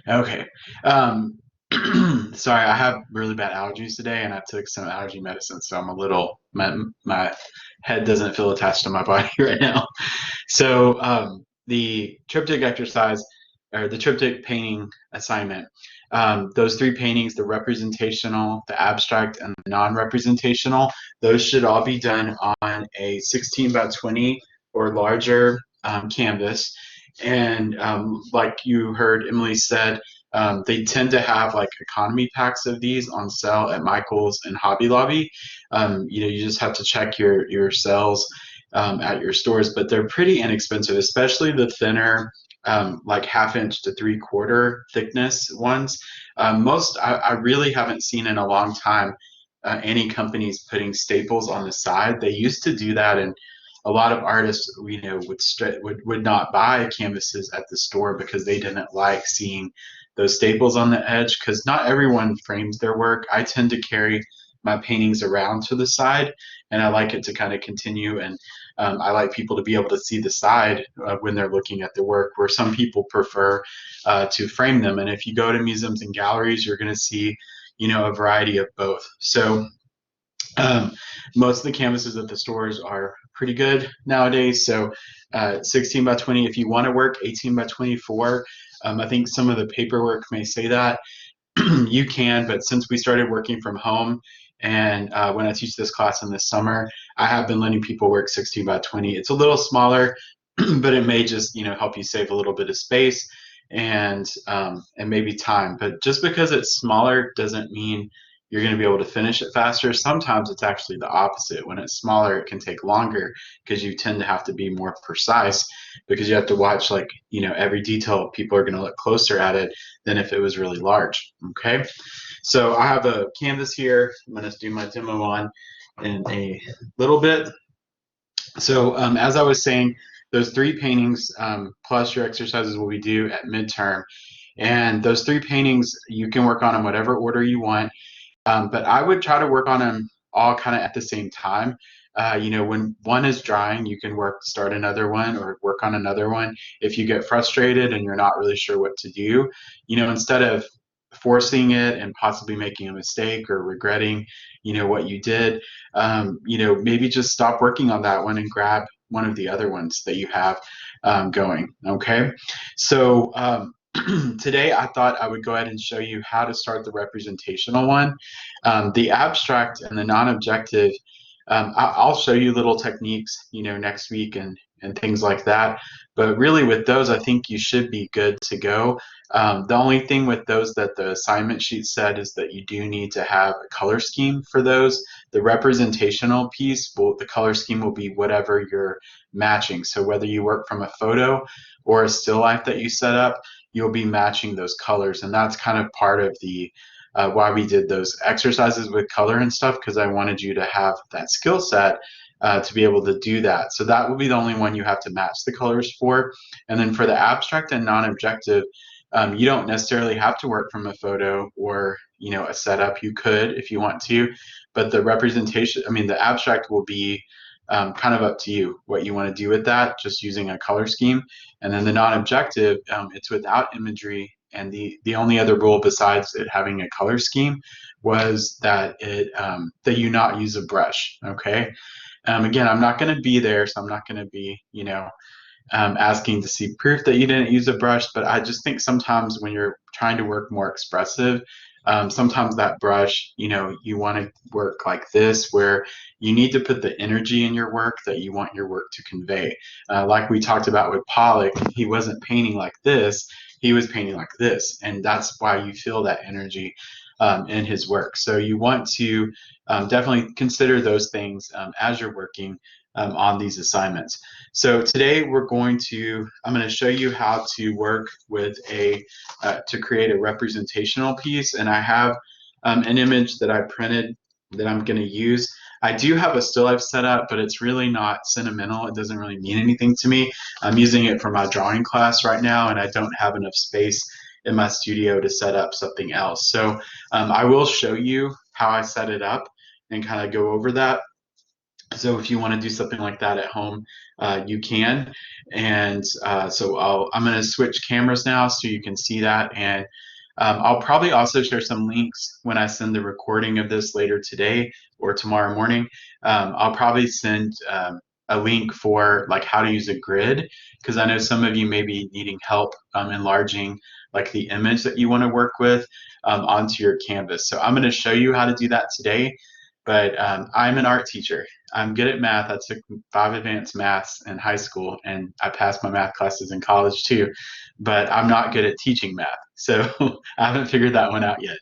Okay. Sorry, I have really bad allergies today, and I took some allergy medicine, so I'm a little my head doesn't feel attached to my body right now. So the triptych exercise or the triptych painting assignment, those three paintings, the representational, the abstract, and the non-representational, those should all be done on a 16 by 20 or larger canvas. And like you heard Emily said, they tend to have like economy packs of these on sale at Michael's and Hobby Lobby. You just have to check your sales at your stores, but they're pretty inexpensive, especially the thinner, like half-inch to three-quarter thickness ones. I really haven't seen in a long time any companies putting staples on the side. They used to do that, and a lot of artists, would not buy canvases at the store because they didn't like seeing those staples on the edge. Because not everyone frames their work. I tend to carry my paintings around to the side, and I like it to kind of continue. And I like people to be able to see the side when they're looking at the work, where some people prefer to frame them. And if you go to museums and galleries, you're going to see, a variety of both. So um, most of the canvases at the stores are pretty good nowadays. So 16 by 20, if you want to work 18 by 24, I think some of the paperwork may say that you can, but since we started working from home and when I teach this class in the summer, I have been letting people work 16 by 20. It's a little smaller, but it may just, help you save a little bit of space and maybe time. But just because it's smaller doesn't mean you're going to be able to finish it faster. Sometimes it's actually the opposite. When it's smaller, it can take longer because you tend to have to be more precise because you have to watch like, every detail. People are going to look closer at it than if it was really large. Okay. So I have a canvas here. I'm going to do my demo on in a little bit. So as I was saying, those three paintings plus your exercises will be due at midterm. And those three paintings, you can work on in whatever order you want. But I would try to work on them all kind of at the same time. When one is drying, you can start another one or work on another one. If you get frustrated and you're not really sure what to do, instead of forcing it and possibly making a mistake or regretting, what you did, maybe just stop working on that one and grab one of the other ones that you have going. Okay. So, today I thought I would go ahead and show you how to start the representational one. The abstract and the non-objective, I'll show you little techniques, next week and things like that. But really with those, I think you should be good to go. The only thing with those that the assignment sheet said is that you do need to have a color scheme for those. The representational piece, the color scheme will be whatever you're matching. So whether you work from a photo or a still life that you set up, you'll be matching those colors. And that's kind of part of the why we did those exercises with color and stuff, because I wanted you to have that skill set to be able to do that. So that will be the only one you have to match the colors for. And then for the abstract and non-objective, you don't necessarily have to work from a photo or a setup. You could if you want to, but the representation, the abstract will be kind of up to you what you want to do with that, just using a color scheme. And then the non-objective, it's without imagery. And the only other rule besides it having a color scheme was that that you not use a brush. Okay. Again, I'm not going to be there, so I'm not going to be asking to see proof that you didn't use a brush. But I just think sometimes when you're trying to work more expressive, sometimes that brush, you want to work like this, where you need to put the energy in your work that you want your work to convey. Like we talked about with Pollock, he wasn't painting like this, he was painting like this. And that's why you feel that energy in his work. So you want to definitely consider those things as you're working on these assignments. So today I'm going to show you how to work with to create a representational piece. And I have an image that I printed that I'm going to use. I do have a still life set up, but it's really not sentimental. It doesn't really mean anything to me. I'm using it for my drawing class right now, and I don't have enough space in my studio to set up something else. So I will show you how I set it up and kind of go over that. So if you want to do something like that at home, you can. And so I'm going to switch cameras now so you can see that. And I'll probably also share some links when I send the recording of this later today or tomorrow morning. I'll probably send a link for like how to use a grid, because I know some of you may be needing help enlarging like the image that you want to work with onto your canvas. So I'm going to show you how to do that today. But I'm an art teacher. I'm good at math. I took 5 advanced maths in high school, and I passed my math classes in college too. But I'm not good at teaching math, so I haven't figured that one out yet.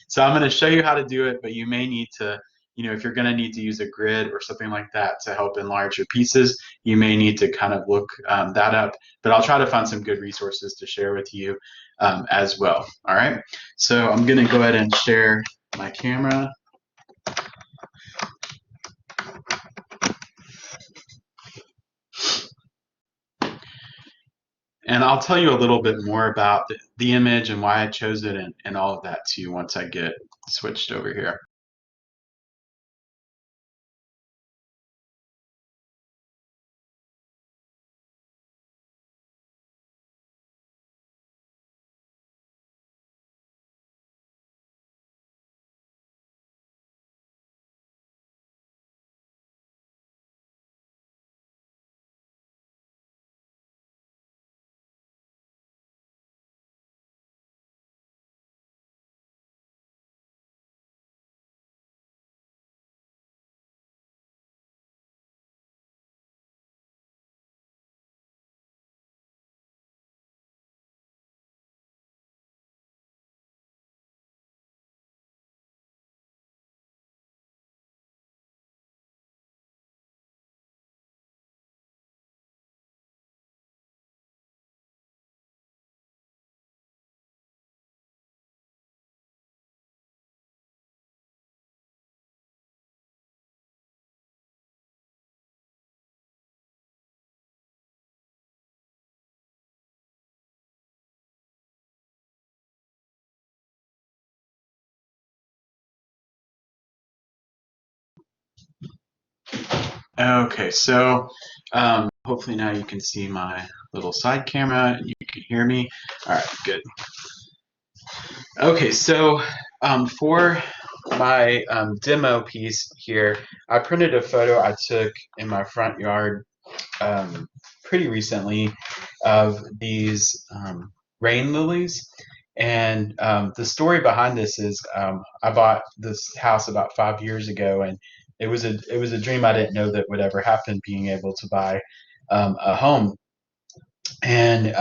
So I'm going to show you how to do it, but you may need to, if you're going to need to use a grid or something like that to help enlarge your pieces, you may need to kind of look that up. But I'll try to find some good resources to share with you as well. All right. So I'm going to go ahead and share my camera. And I'll tell you a little bit more about the image and why I chose it and all of that too once I get switched over here. Okay, so hopefully now you can see my little side camera and you can hear me. All right, good. Okay, so for my demo piece here, I printed a photo I took in my front yard pretty recently of these rain lilies. And the story behind this is I bought this house about 5 years ago, and it was a dream I didn't know that would ever happen, being able to buy a home. And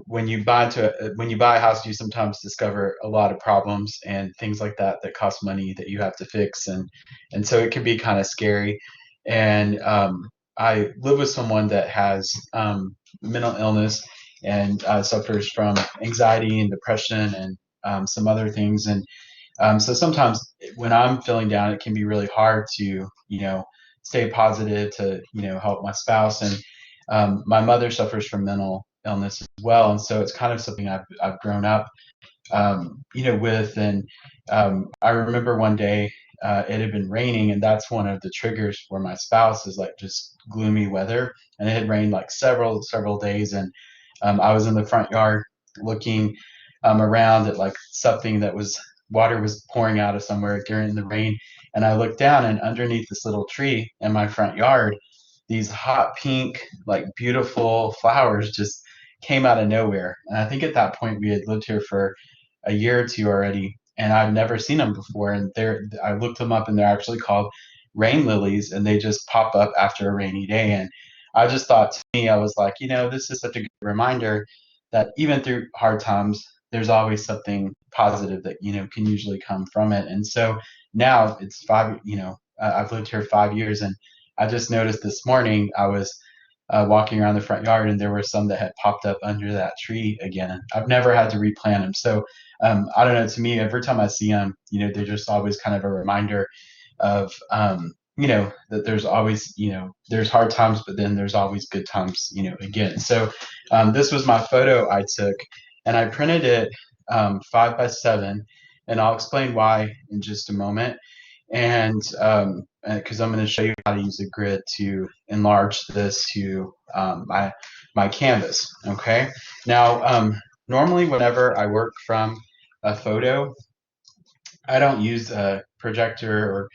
when you buy a house, you sometimes discover a lot of problems and things like that that cost money that you have to fix, and so it can be kind of scary. And I live with someone that has mental illness and suffers from anxiety and depression and some other things. And so sometimes when I'm feeling down, it can be really hard to, stay positive, to, help my spouse. And my mother suffers from mental illness as well. And so it's kind of something I've grown up, with. And I remember one day it had been raining, and that's one of the triggers for my spouse is like just gloomy weather. And it had rained like several days. And I was in the front yard looking around at like something that was water was pouring out of somewhere during the rain. And I looked down, and underneath this little tree in my front yard, these hot pink, like beautiful flowers just came out of nowhere. And I think at that point we had lived here for a year or two already, and I'd never seen them before. And I looked them up, and they're actually called rain lilies, and they just pop up after a rainy day. And I just thought, to me, I was like, this is such a good reminder that even through hard times, there's always something positive that can usually come from it. And so now it's five. I've lived here 5 years, and I just noticed this morning I was walking around the front yard, and there were some that had popped up under that tree again. I've never had to replant them. So I don't know. To me, every time I see them, they're just always kind of a reminder of, that there's always, there's hard times, but then there's always good times, again. So this was my photo I took, and I printed it 5 by 7, and I'll explain why in just a moment. And because I'm going to show you how to use a grid to enlarge this to my canvas. Okay. Now, normally whenever I work from a photo, I don't use a projector or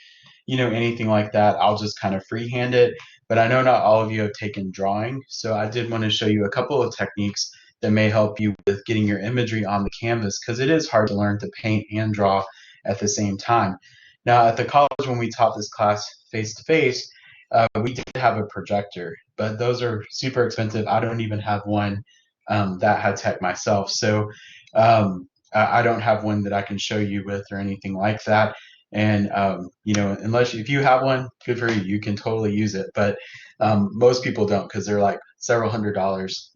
anything like that. I'll just kind of freehand it. But I know not all of you have taken drawing, so I did want to show you a couple of techniques that may help you with getting your imagery on the canvas, because it is hard to learn to paint and draw at the same time. Now, at the college, when we taught this class face to face, we did have a projector, but those are super expensive. I don't even have one that high tech myself. So I don't have one that I can show you with or anything like that. And unless if you have one, good for you. You can totally use it. But most people don't, because they're like several $100s,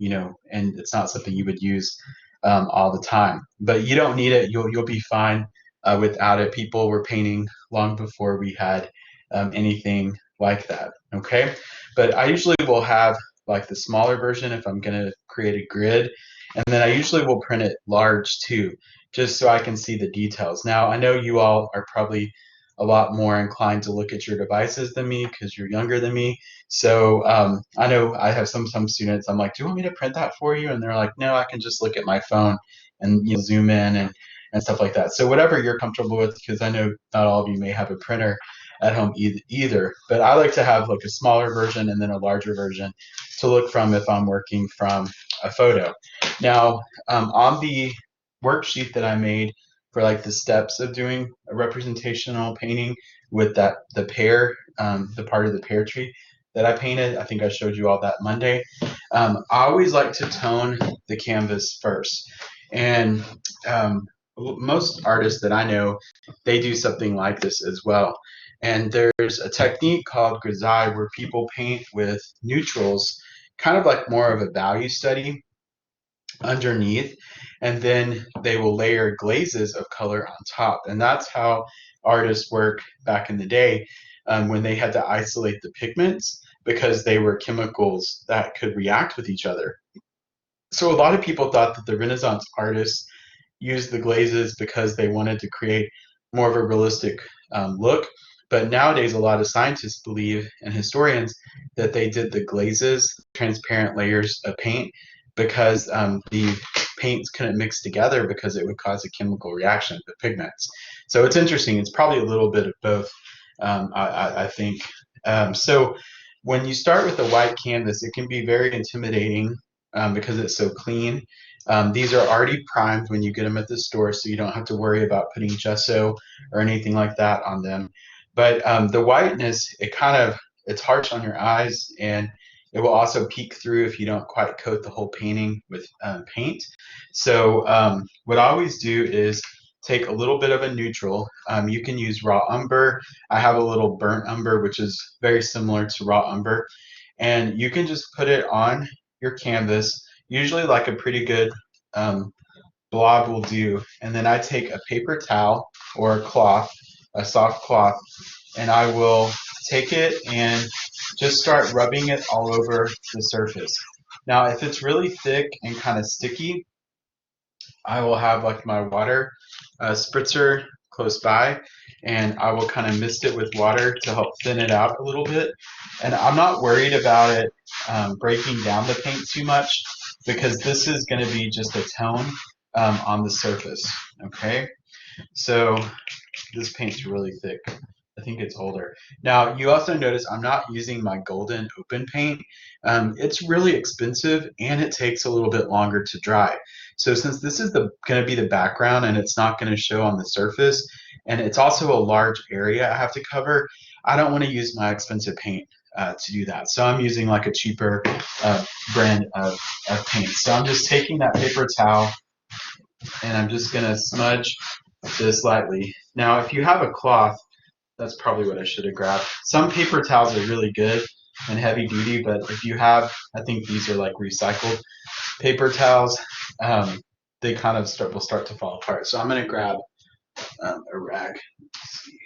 and it's not something you would use all the time. But you don't need it. You'll be fine without it. People were painting long before we had anything like that. Okay, but I usually will have like the smaller version if I'm going to create a grid, and then I usually will print it large too, just so I can see the details. Now, I know you all are probably a lot more inclined to look at your devices than me because you're younger than me. So I know I have some students, I'm like, do you want me to print that for you? And they're like, no, I can just look at my phone and zoom in and stuff like that. So whatever you're comfortable with, because I know not all of you may have a printer at home either. But I like to have like a smaller version and then a larger version to look from if I'm working from a photo. Now, on the worksheet that I made for like the steps of doing a representational painting with the pear, the part of the pear tree that I painted, I think I showed you all that Monday. I always like to tone the canvas first. And most artists that I know, they do something like this as well. And there's a technique called grisaille where people paint with neutrals, kind of like more of a value study underneath, and then they will layer glazes of color on top. And that's how artists work back in the day, when they had to isolate the pigments because they were chemicals that could react with each other. So a lot of people thought that the Renaissance artists used the glazes because they wanted to create more of a realistic look. But nowadays, a lot of scientists believe and historians that they did the glazes, transparent layers of paint, because the paints couldn't mix together because it would cause a chemical reaction with pigments. So it's interesting. It's probably a little bit of both, I think. So when you start with a white canvas, it can be very intimidating because it's so clean. These are already primed when you get them at the store, so you don't have to worry about putting gesso or anything like that on them. But the whiteness, it's harsh on your eyes, and it will also peek through if you don't quite coat the whole painting with paint. So what I always do is take a little bit of a neutral. You can use raw umber. I have a little burnt umber, which is very similar to raw umber. And you can just put it on your canvas, usually like a pretty good blob will do. And then I take a paper towel or a cloth, a soft cloth, and I will take it and just start rubbing it all over the surface. Now, if it's really thick and kind of sticky, I will have like my water spritzer close by, and I will kind of mist it with water to help thin it out a little bit. And I'm not worried about it breaking down the paint too much, because this is going to be just a tone on the surface. Okay, so this paint's really thick. I think it's older. Now, you also notice I'm not using my golden open paint. It's really expensive, and it takes a little bit longer to dry. So since this is going to be the background and it's not going to show on the surface, and it's also a large area I have to cover, I don't want to use my expensive paint to do that. So I'm using like a cheaper brand of paint. So I'm just taking that paper towel, and I'm just going to smudge this lightly. Now, if you have a cloth, that's probably what I should have grabbed. Some paper towels are really good and heavy duty, but if you have, I think these are like recycled paper towels, they kind of will start to fall apart. So I'm going to grab a rag. Let's see.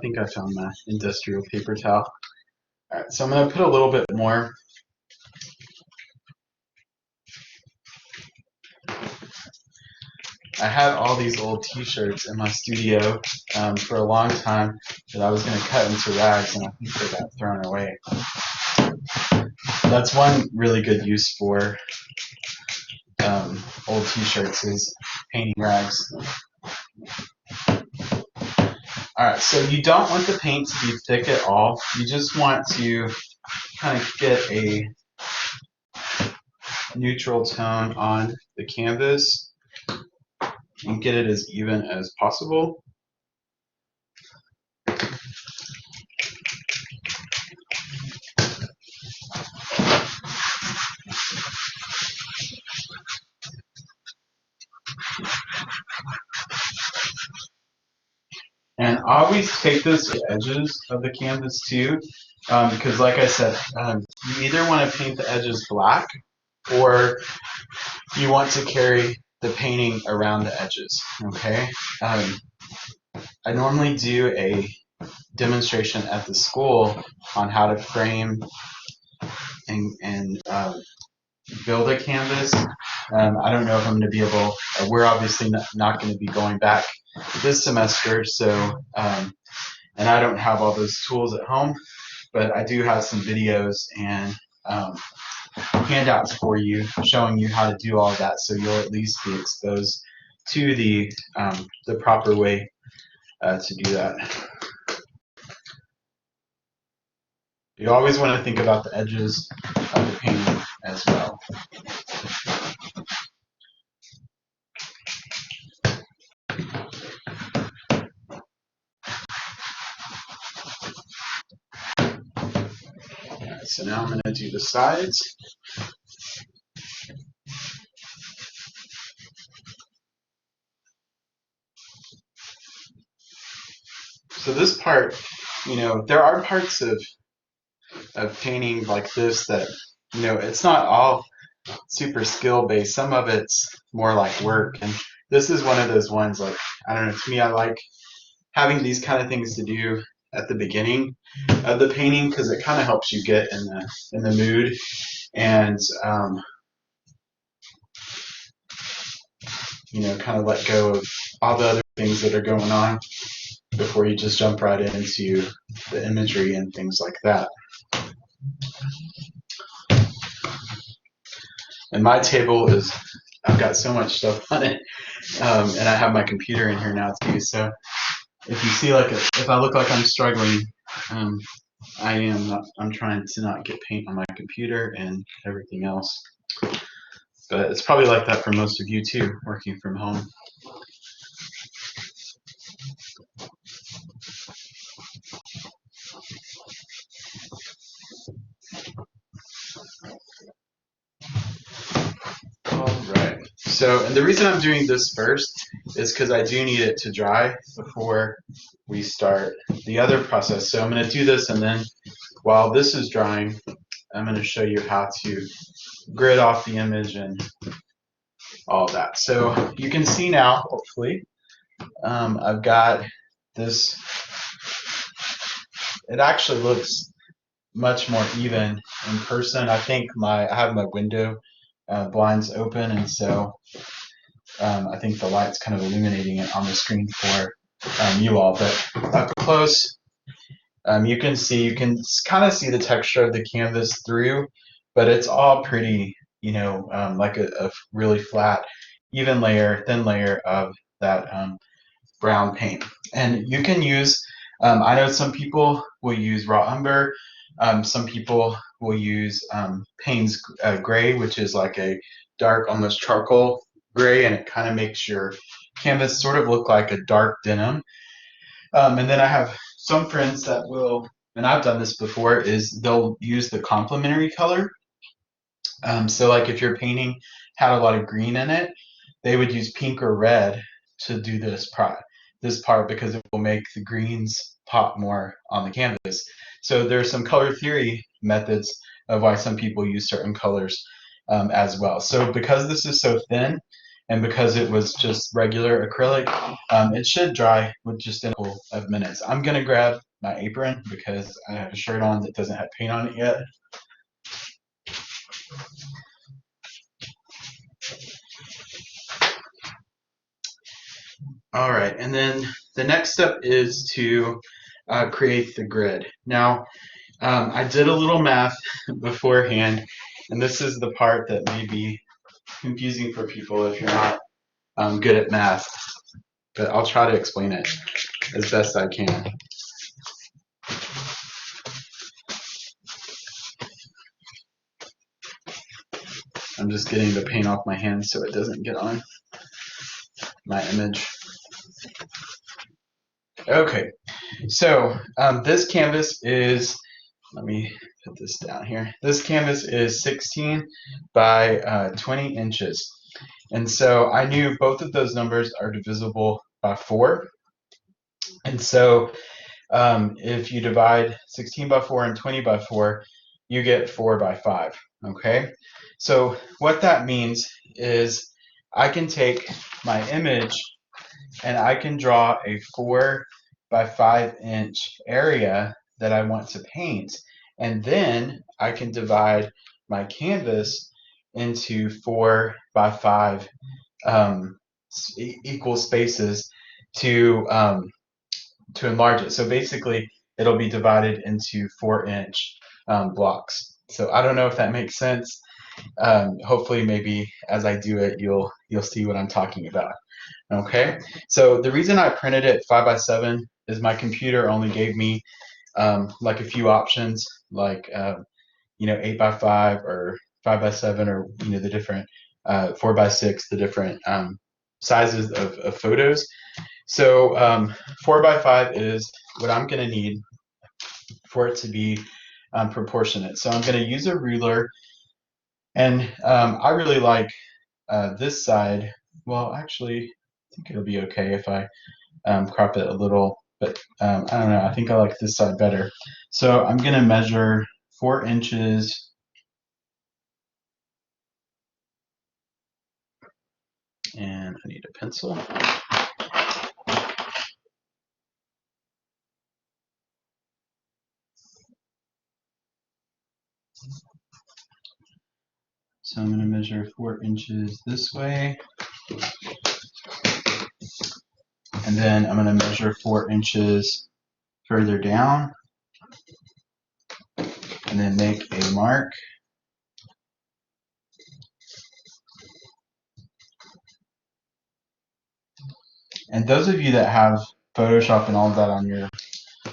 think I found my industrial paper towel. All right, so I'm going to put a little bit more. I had all these old t-shirts in my studio for a long time that I was going to cut into rags, and I think they got thrown away. That's one really good use for old t-shirts is painting rags. Alright, so you don't want the paint to be thick at all. You just want to kind of get a neutral tone on the canvas and get it as even as possible. And always take this to the edges of the canvas too, because like I said, you either want to paint the edges black or you want to carry the painting around the edges, okay? I normally do a demonstration at the school on how to frame and build a canvas. I don't know if I'm going to be able, we're obviously not going to be going back this semester, so, and I don't have all those tools at home, but I do have some videos and handouts for you showing you how to do all that, so you'll at least be exposed to the proper way to do that. You always want to think about the edges of the painting as well. Alright, so now I'm going to do the sides. So this part, you know, there are parts of painting like this that, you know, it's not all super skill based. Some of it's more like work, and this is one of those ones, like, I don't know, to me I like having these kind of things to do at the beginning of the painting because it kind of helps you get in the mood and you know, kind of let go of all the other things that are going on before you just jump right into the imagery and things like that. And my table is, I've got so much stuff on it, and I have my computer in here now too, so if you see like if I look like I'm struggling, I am. I'm trying to not get paint on my computer and everything else. But it's probably like that for most of you too, working from home. Alright, so, and the reason I'm doing this first is because I do need it to dry before we start the other process. So I'm going to do this, and then while this is drying, I'm going to show you how to grid off the image and all that. So you can see now, hopefully, I've got this. It actually looks much more even in person. I think I have my window blinds open, and so I think the light's kind of illuminating it on the screen for you all. But up close, you can kind of see the texture of the canvas through, but it's all pretty, you know, like a really flat, even layer, thin layer of that brown paint. And you can use, I know some people will use raw umber, some people will use Payne's gray, which is like a dark, almost charcoal gray, and it kind of makes your canvas sort of look like a dark denim. And then I have some friends that will, and I've done this before, is they'll use the complementary color. So like if your painting had a lot of green in it, they would use pink or red to do this part because it will make the greens pop more on the canvas. So there's some color theory methods of why some people use certain colors as well. So because this is so thin and because it was just regular acrylic, it should dry with just a couple of minutes. I'm gonna grab my apron because I have a shirt on that doesn't have paint on it yet. All right, and then the next step is to create the grid. Now, I did a little math beforehand, and this is the part that may be confusing for people if you're not good at math, but I'll try to explain it as best I can. I'm just getting the paint off my hands so it doesn't get on my image. Okay, so this canvas is, let me put this down here. This canvas is 16 by 20 inches. And so I knew both of those numbers are divisible by 4. And so if you divide 16 by 4 and 20 by 4, you get 4 by 5. Okay, so what that means is I can take my image and I can draw a 4 by 5 inch area that I want to paint, and then I can divide my canvas into 4 by 5 equal spaces to enlarge it. So basically, it'll be divided into 4-inch blocks. So I don't know if that makes sense. Hopefully, maybe as I do it, you'll see what I'm talking about. Okay. So the reason I printed it 5 by 7 is my computer only gave me like a few options, like 8 by 5 or 5 by 7, or the different 4 by 6, the different sizes of photos. So 4 by 5 is what I'm going to need for it to be proportionate. So I'm going to use a ruler, and I really like this side. Well, actually, I think it'll be okay if I crop it a little, but I don't know. I think I like this side better. So I'm going to measure 4 inches. And I need a pencil. So I'm going to measure 4 inches this way. And then I'm going to measure 4 inches further down. And then make a mark. And those of you that have Photoshop and all of that on your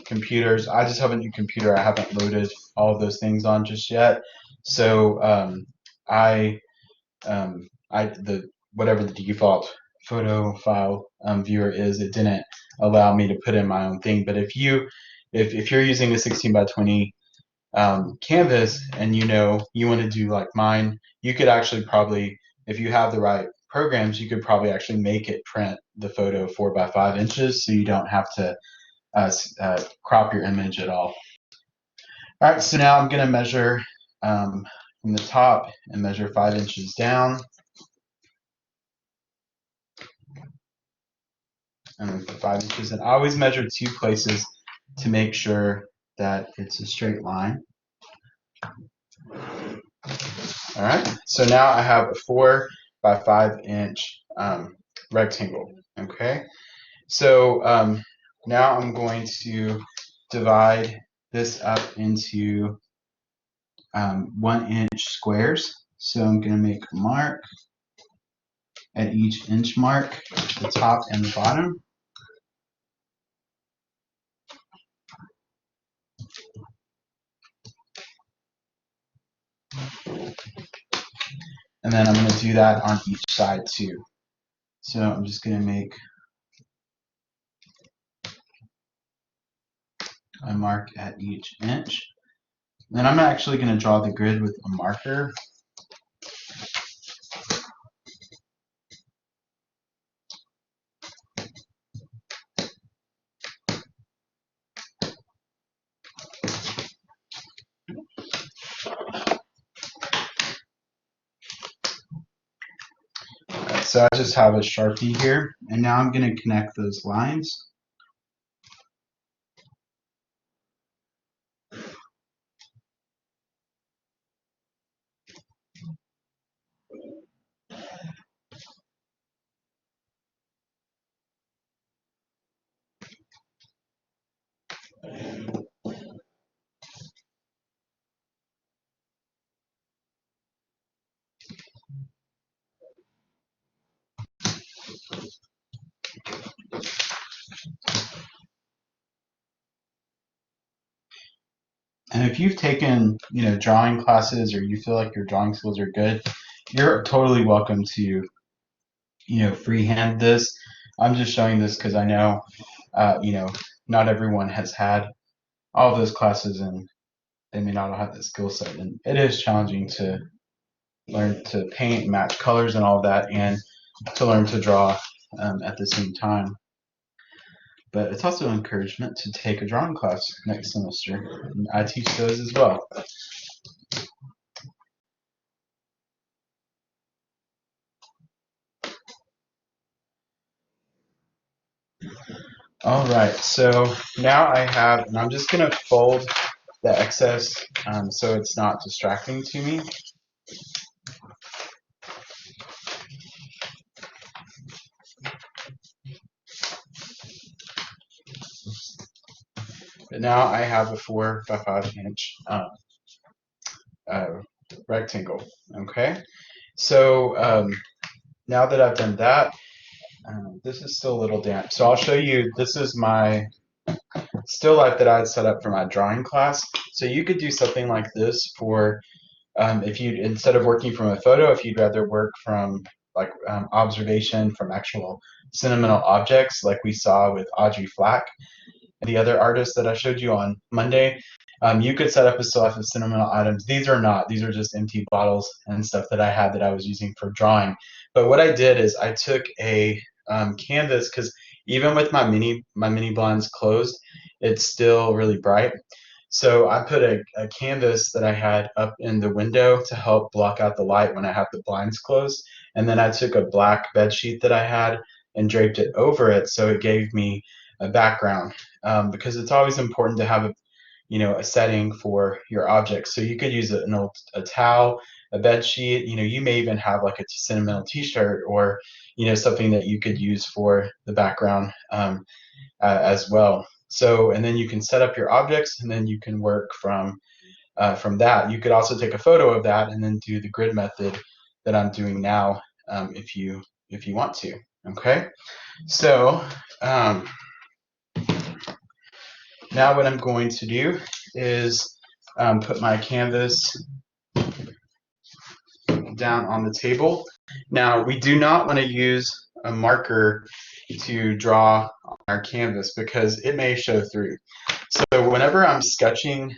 computers, I just have a new computer. I haven't loaded all of those things on just yet. So whatever the default photo file viewer is, it didn't allow me to put in my own thing. But if you're using a 16 by 20 canvas and you want to do like mine, you could actually probably, if you have the right programs, you could probably actually make it print the photo 4 by 5 inches, so you don't have to crop your image at all. All right, so now I'm going to measure from the top and measure 5 inches down. And 5 inches. And I always measure 2 places to make sure that it's a straight line. All right, so now I have a 4 by 5 inch rectangle. Okay, so now I'm going to divide this up into 1 inch squares. So I'm going to make a mark at each inch mark, the top and the bottom. And then I'm going to do that on each side too. So I'm just going to make a mark at each inch. Then I'm actually going to draw the grid with a marker. so I just have a Sharpie here, and now I'm going to connect those lines. And if you've taken, drawing classes or you feel like your drawing skills are good, you're totally welcome to, freehand this. I'm just showing this because I know, not everyone has had all of those classes and they may not have the skill set. And it is challenging to learn to paint, match colors and all of that, and to learn to draw at the same time. But it's also an encouragement to take a drawing class next semester. And I teach those as well. All right, so now I have, and I'm just going to fold the excess so it's not distracting to me. But now I have a 4 by 5 inch rectangle. Okay, so now that I've done that, this is still a little damp. So I'll show you, this is my still life that I had set up for my drawing class. So you could do something like this for, if you, instead of working from a photo, if you'd rather work from like observation from actual sentimental objects like we saw with Audrey Flack and the other artist that I showed you on Monday. You could set up a still life of sentimental items. These are just empty bottles and stuff that I had that I was using for drawing. But what I did is I took a canvas, because even with my mini blinds closed, it's still really bright. So I put a canvas that I had up in the window to help block out the light when I have the blinds closed. And then I took a black bed sheet that I had and draped it over it, so it gave me a background. Because it's always important to have a setting for your objects. So you could use a towel, a bed sheet. You may even have like a sentimental T-shirt or something that you could use for the background as well. So, and then you can set up your objects, and then you can work from that. You could also take a photo of that and then do the grid method that I'm doing now, if you want to. Okay, so now what I'm going to do is put my canvas down on the table. Now we do not want to use a marker to draw on our canvas because it may show through. So whenever I'm sketching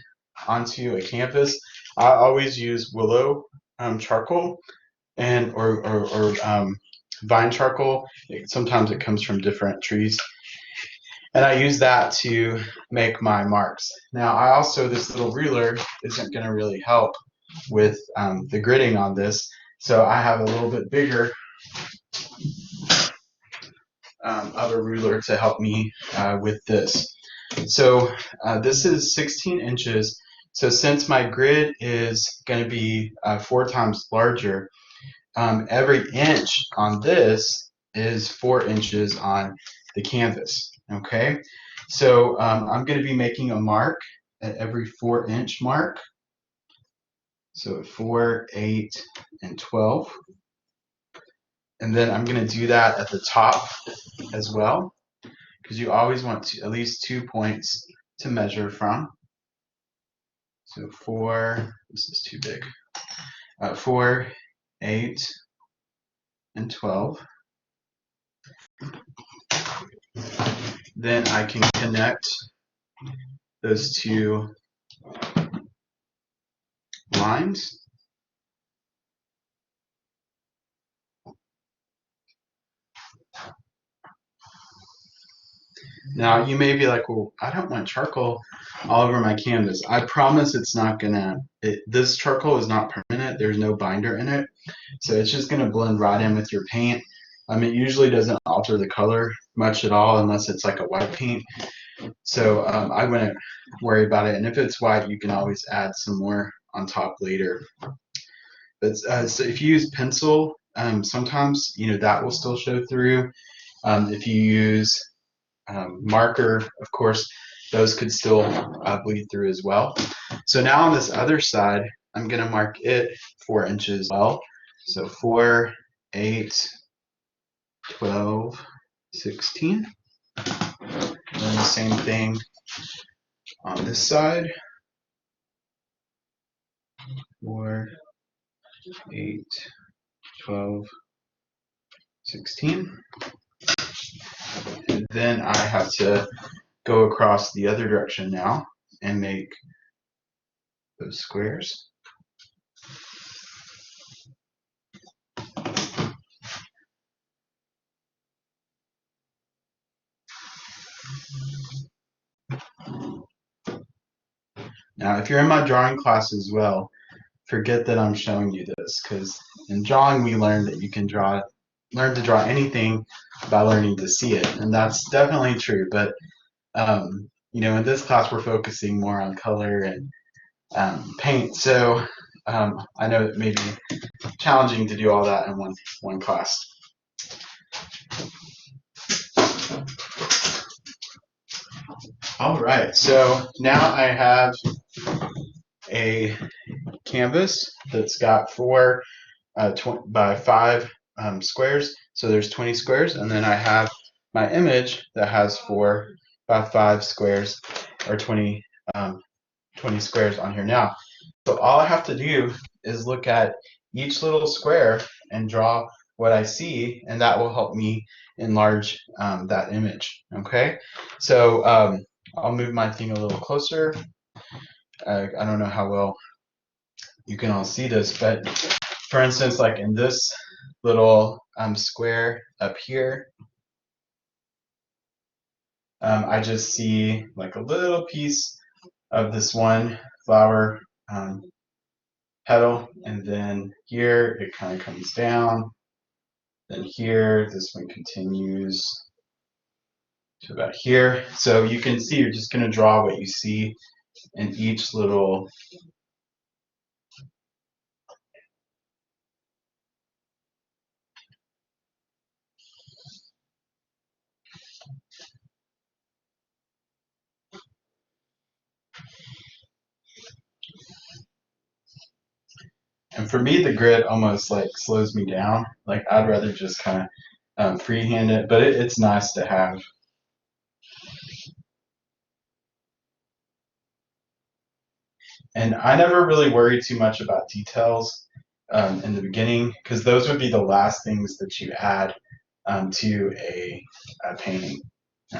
onto a canvas, I always use willow charcoal and or vine charcoal. Sometimes it comes from different trees. And I use that to make my marks. Now I also, this little ruler isn't going to really help with the gridding on this. So I have a little bit bigger of a ruler to help me with this. So this is 16 inches. So since my grid is going to be 4 times larger, every inch on this is 4 inches on the canvas. Okay, so I'm going to be making a mark at every 4-inch mark. So 4, 8, and 12. And then I'm going to do that at the top as well, because you always want at least 2 points to measure from. So 4, this is too big, 4, 8, and 12. Then I can connect those 2 lines. Now you may be like, well, I don't want charcoal all over my canvas. I promise it's not gonna, this charcoal is not permanent. There's no binder in it. So it's just gonna blend right in with your paint. It usually doesn't alter the color much at all unless it's like a white paint. So I wouldn't worry about it. And if it's white, you can always add some more on top later. But so if you use pencil, sometimes that will still show through. If you use marker, of course, those could still bleed through as well. So now on this other side, I'm going to mark it 4 inches as well. So 4, 8, 12, 16. And then the same thing on this side. 4, 8, 12, 16. And then I have to go across the other direction now and make those squares. Now, if you're in my drawing class as well, forget that I'm showing you this, because in drawing we learned that you can learn to draw anything by learning to see it, and that's definitely true. But in this class we're focusing more on color and paint, so I know it may be challenging to do all that in one class. All right, so now I have a canvas that's got 4 by 5 squares, so there's 20 squares, and then I have my image that has 4 by 5 squares, or 20 squares on here now. So all I have to do is look at each little square and draw what I see, and that will help me enlarge that image. Okay, so I'll move my thing a little closer. I don't know how well you can all see this, but for instance, like in this little square up here, I just see like a little piece of this one flower petal, and then here it kind of comes down. Then here, this one continues to about here. So you can see you're just going to draw what you see in each little and for me the grid almost like slows me down. Like I'd rather just kind of freehand it, but it's nice to have. And I never really worry too much about details in the beginning, because those would be the last things that you add to a painting.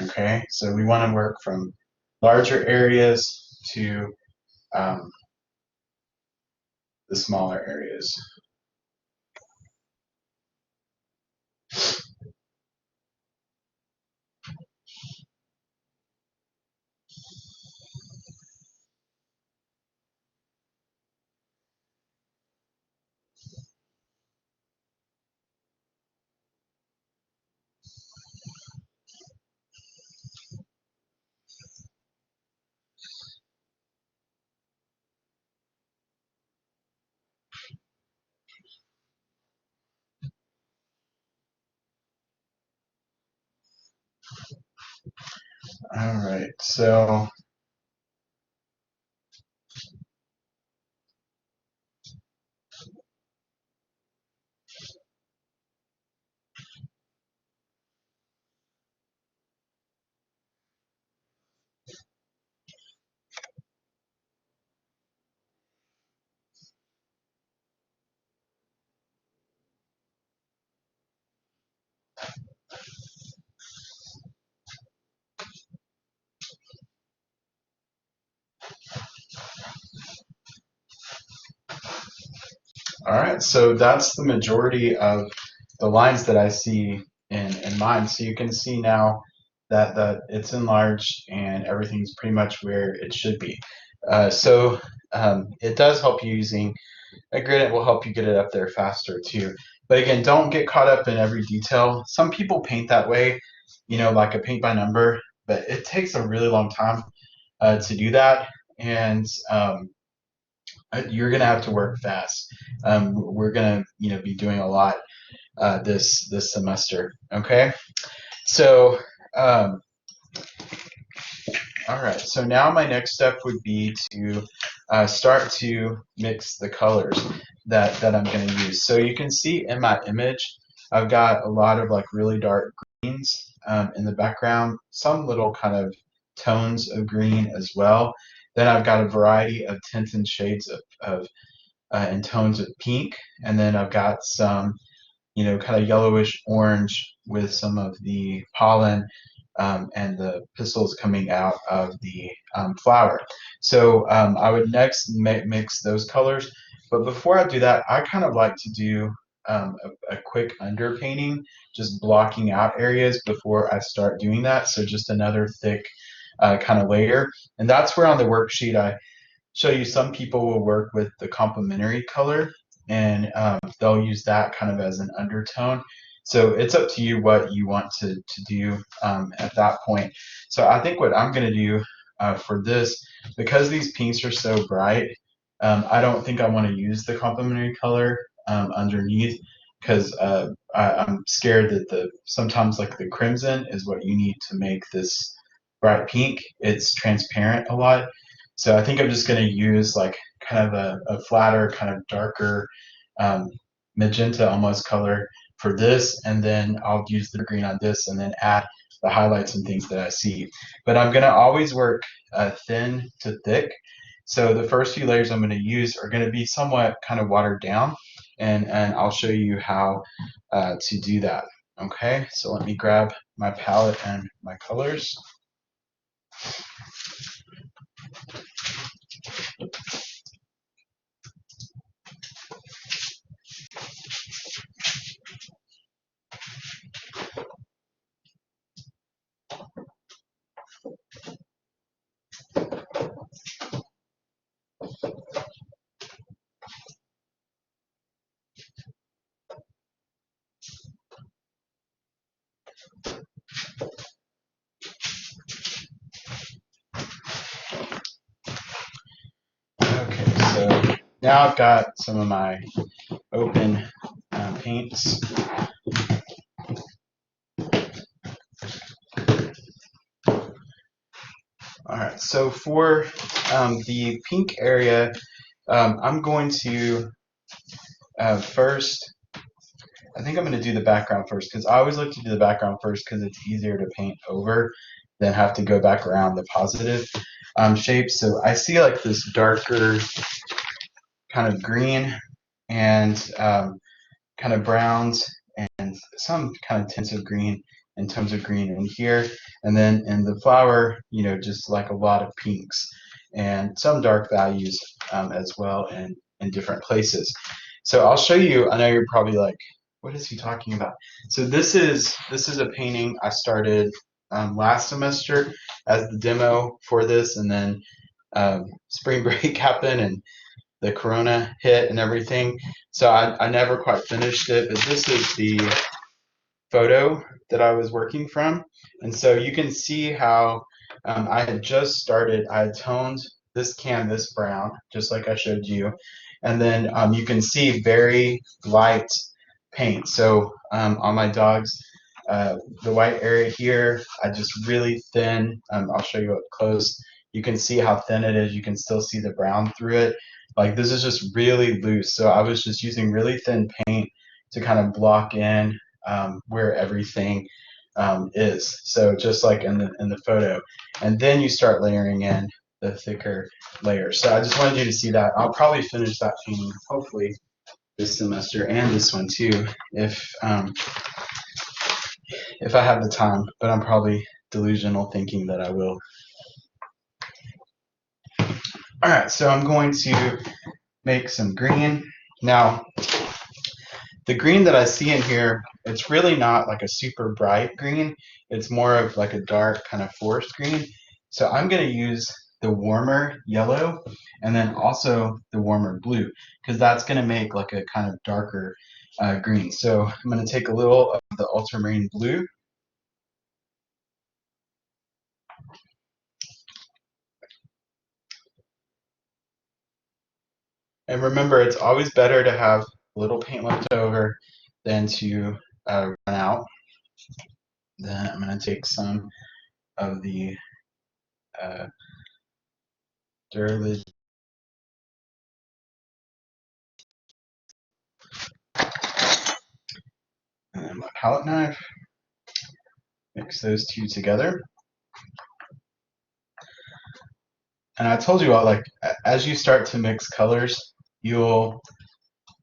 Okay, so we want to work from larger areas to the smaller areas. All right, so all right, so that's the majority of the lines that I see in mine. So you can see now that it's enlarged and everything's pretty much where it should be. It does help you using a grid. It will help you get it up there faster too. But again, don't get caught up in every detail. Some people paint that way, like a paint by number, but it takes a really long time to do that. And you're gonna have to work fast. We're gonna, be doing a lot this semester. Okay, so all right. So now my next step would be to start to mix the colors that I'm going to use. So you can see in my image, I've got a lot of like really dark greens in the background, some little kind of tones of green as well. Then I've got a variety of tints and shades of and tones of pink, and then I've got some, kind of yellowish orange with some of the pollen and the pistils coming out of the flower. So I would next mix those colors. But before I do that, I kind of like to do a quick underpainting, just blocking out areas before I start doing that. So just another thick kind of layer. And that's where on the worksheet I show you some people will work with the complementary color and they'll use that kind of as an undertone. So it's up to you what you want to do at that point. So I think what I'm going to do for this, because these pinks are so bright, I don't think I want to use the complementary color underneath because I'm scared that sometimes like the crimson is what you need to make this bright pink. It's transparent a lot. So I think I'm just going to use like kind of a flatter, kind of darker magenta almost color for this, and then I'll use the green on this and then add the highlights and things that I see. But I'm going to always work thin to thick. So the first few layers I'm going to use are going to be somewhat kind of watered down, and I'll show you how to do that. Okay, so let me grab my palette and my colors. Okay, so now I've got some of my open paints. All right, so for the pink area, I'm going to first, I think I'm going to do the background first because I always like to do the background first because it's easier to paint over than have to go back around the positive shapes. So I see like this darker kind of green and kind of browns and some kind of tints of green and tones of green in here. And then in the flower, just like a lot of pinks and some dark values as well in different places. So I'll show you, I know you're probably like, what is he talking about? So this is a painting I started last semester as the demo for this, and then spring break happened and the corona hit and everything. So I never quite finished it, but this is the photo that I was working from. And so you can see how I had just started, I had toned this canvas brown, just like I showed you. And then you can see very light paint. So on my dogs, the white area here, I just really thin, I'll show you up close. You can see how thin it is. You can still see the brown through it. Like this is just really loose. So I was just using really thin paint to kind of block in where everything is. So just like in the photo. And then you start layering in the thicker layers. So I just wanted you to see that. I'll probably finish that painting hopefully this semester and this one too if I have the time, but I'm probably delusional thinking that I will. All right, so I'm going to make some green. Now, the green that I see in here, it's really not like a super bright green. It's more of like a dark kind of forest green. So I'm going to use the warmer yellow and then also the warmer blue because that's going to make like a kind of darker green. So I'm going to take a little of the ultramarine blue. And remember, it's always better to have a little paint left over than to run out. Then I'm going to take some of the Lilies and my palette knife. Mix those two together. And I told you all, like, as you start to mix colors, you'll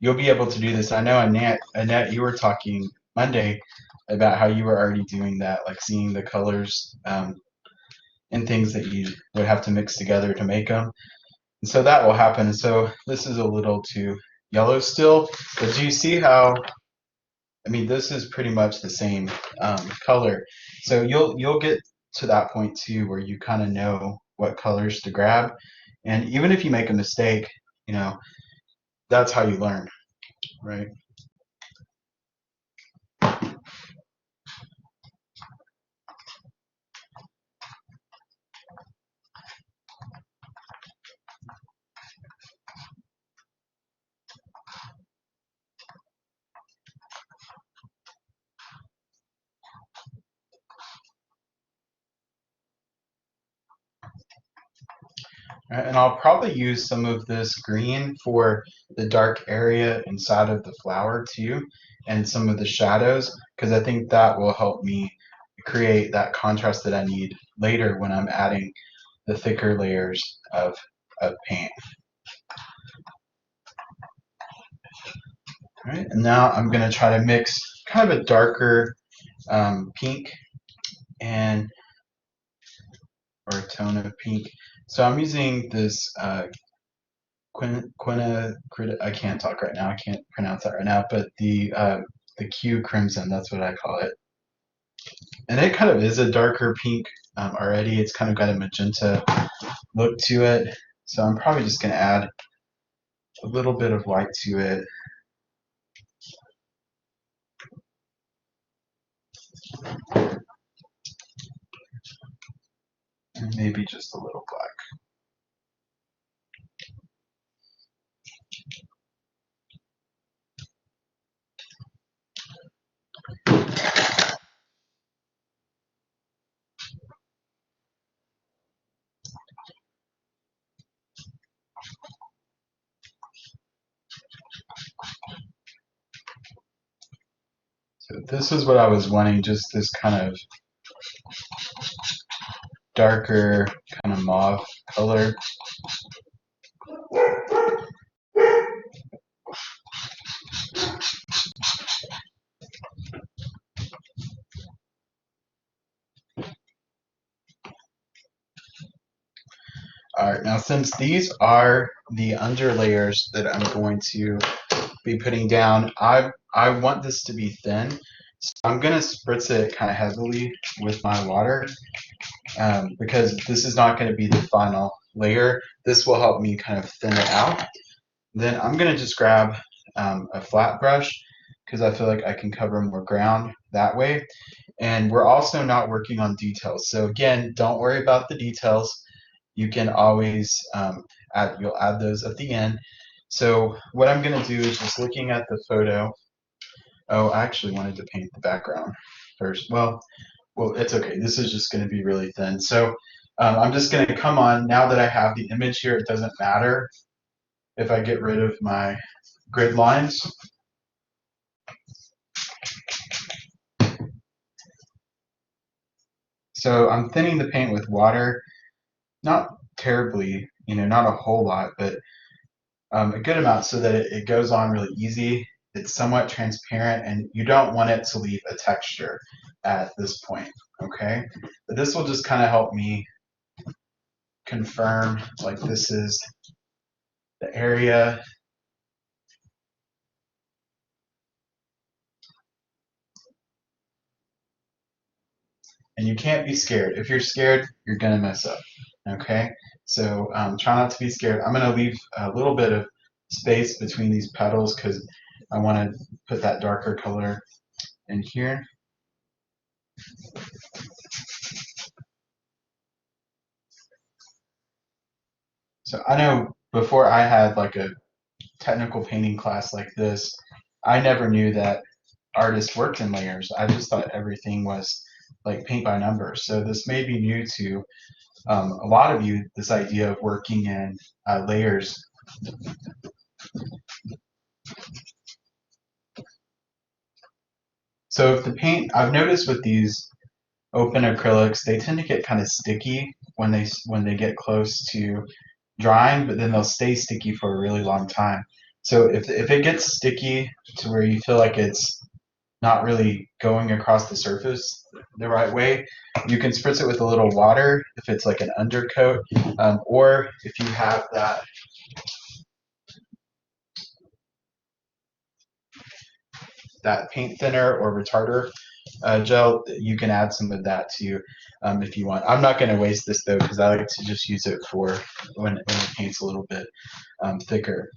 be able to do this. I know Annette, you were talking Monday about how you were already doing that, like seeing the colors and things that you would have to mix together to make them. And so that will happen. And so this is a little too yellow still, but do you see how, I mean, this is pretty much the same color. So you'll get to that point too where you kind of know what colors to grab. And even if you make a mistake, you know, that's how you learn, right? And I'll probably use some of this green for the dark area inside of the flower too, and some of the shadows, because I think that will help me create that contrast that I need later when I'm adding the thicker layers of paint. All right, and now I'm going to try to mix kind of a darker pink and or a tone of pink. So I'm using this I can't talk right now. I can't pronounce that right now, but the Q crimson, that's what I call it. And it kind of is a darker pink already. It's kind of got a magenta look to it. So I'm probably just going to add a little bit of white to it. And maybe just a little black. So this is what I was wanting, just this kind of darker, kind of mauve color. All right, now since these are the under layers that I'm going to be putting down, I want this to be thin. So I'm going to spritz it kind of heavily with my water because this is not going to be the final layer. This will help me kind of thin it out. Then I'm going to just grab a flat brush because I feel like I can cover more ground that way. And we're also not working on details. So again, don't worry about the details. You can always you'll add those at the end. So what I'm going to do is just looking at the photo. Oh, I actually wanted to paint the background first. Well, it's okay. This is just going to be really thin. So I'm just going to come on. Now that I have the image here, it doesn't matter if I get rid of my grid lines. So I'm thinning the paint with water, not terribly, not a whole lot, but a good amount so that it goes on really easy. It's somewhat transparent, and you don't want it to leave a texture at this point, okay? But this will just kind of help me confirm, like this is the area. And you can't be scared. If you're scared, you're gonna mess up, okay? So try not to be scared. I'm gonna leave a little bit of space between these petals because I want to put that darker color in here. So I know before I had like a technical painting class like this, I never knew that artists worked in layers. I just thought everything was like paint by numbers. So this may be new to a lot of you, this idea of working in layers. So if the paint, I've noticed with these open acrylics, they tend to get kind of sticky when they get close to drying, but then they'll stay sticky for a really long time. So if it gets sticky to where you feel like it's not really going across the surface the right way, you can spritz it with a little water if it's like an undercoat, or if you have that paint thinner or retarder gel, you can add some of that too if you want. I'm not going to waste this though because I like to just use it for when the paint's a little bit thicker.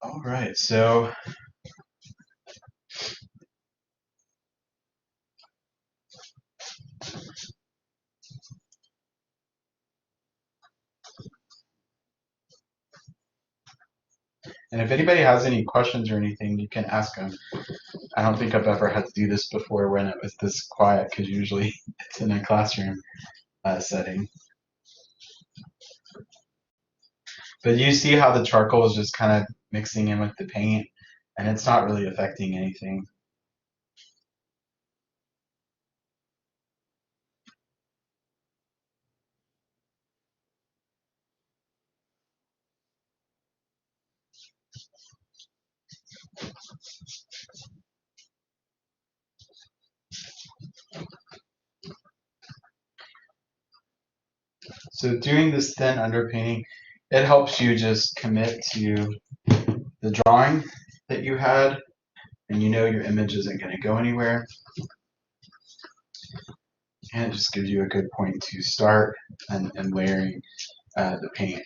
All right, so and if anybody has any questions or anything, you can ask them. I don't think I've ever had to do this before when it was this quiet because usually it's in a classroom setting. But you see how the charcoal is just kind of mixing in with the paint and it's not really affecting anything. So doing this thin underpainting, it helps you just commit to the drawing that you had and you know your image isn't going to go anywhere. And it just gives you a good point to start and layering the paint.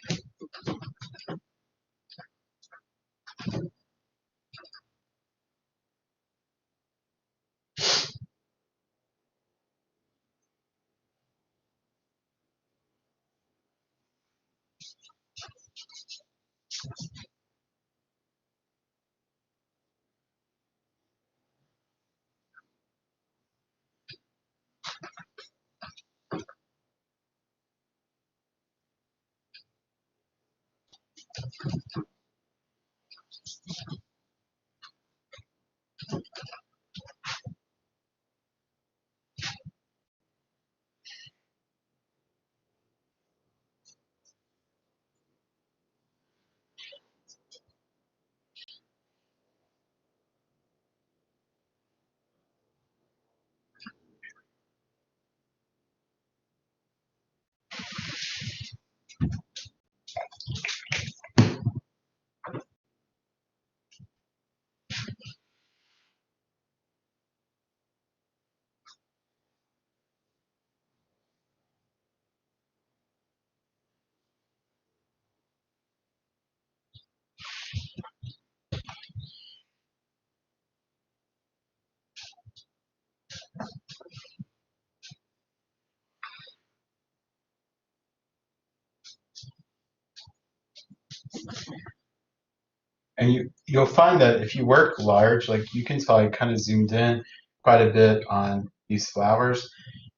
And you'll find that if you work large, like you can tell I kind of zoomed in quite a bit on these flowers.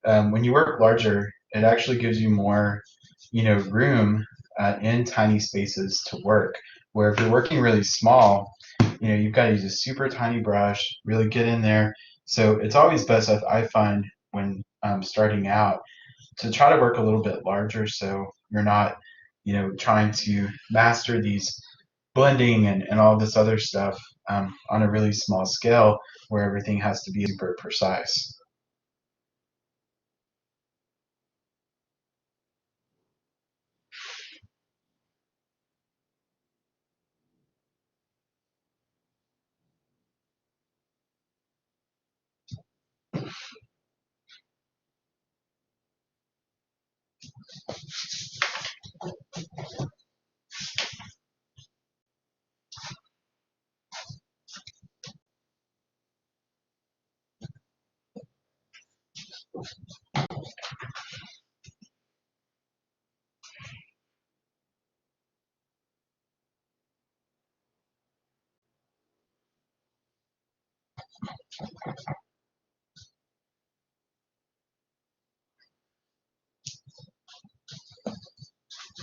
When you work larger, it actually gives you more, room in tiny spaces to work. Where if you're working really small, you've got to use a super tiny brush, really get in there. So it's always best, I find, when starting out, to try to work a little bit larger so you're not, trying to master these blending and all this other stuff on a really small scale where everything has to be super precise.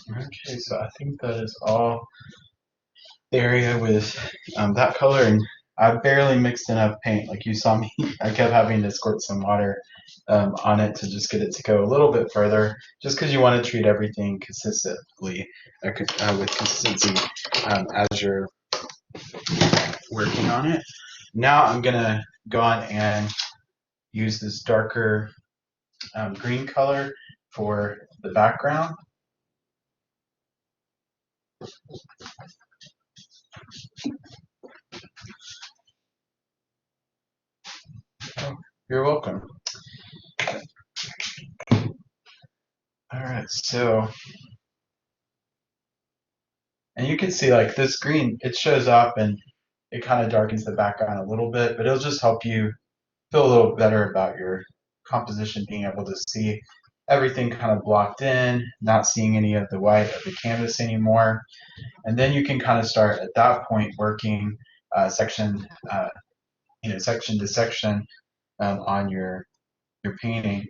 Okay, so I think that is all the area with that color, and I barely mixed enough paint. Like you saw me, I kept having to squirt some water on it to just get it to go a little bit further, just because you want to treat everything consistently, with consistency as you're working on it. Now I'm gonna go on and use this darker green color for the background. Oh, you're welcome. All right, so, and you can see like this green, it shows up and it kind of darkens the background a little bit, but it'll just help you feel a little better about your composition, being able to see everything kind of blocked in, not seeing any of the white of the canvas anymore. And then you can kind of start at that point working section, section to section on your painting.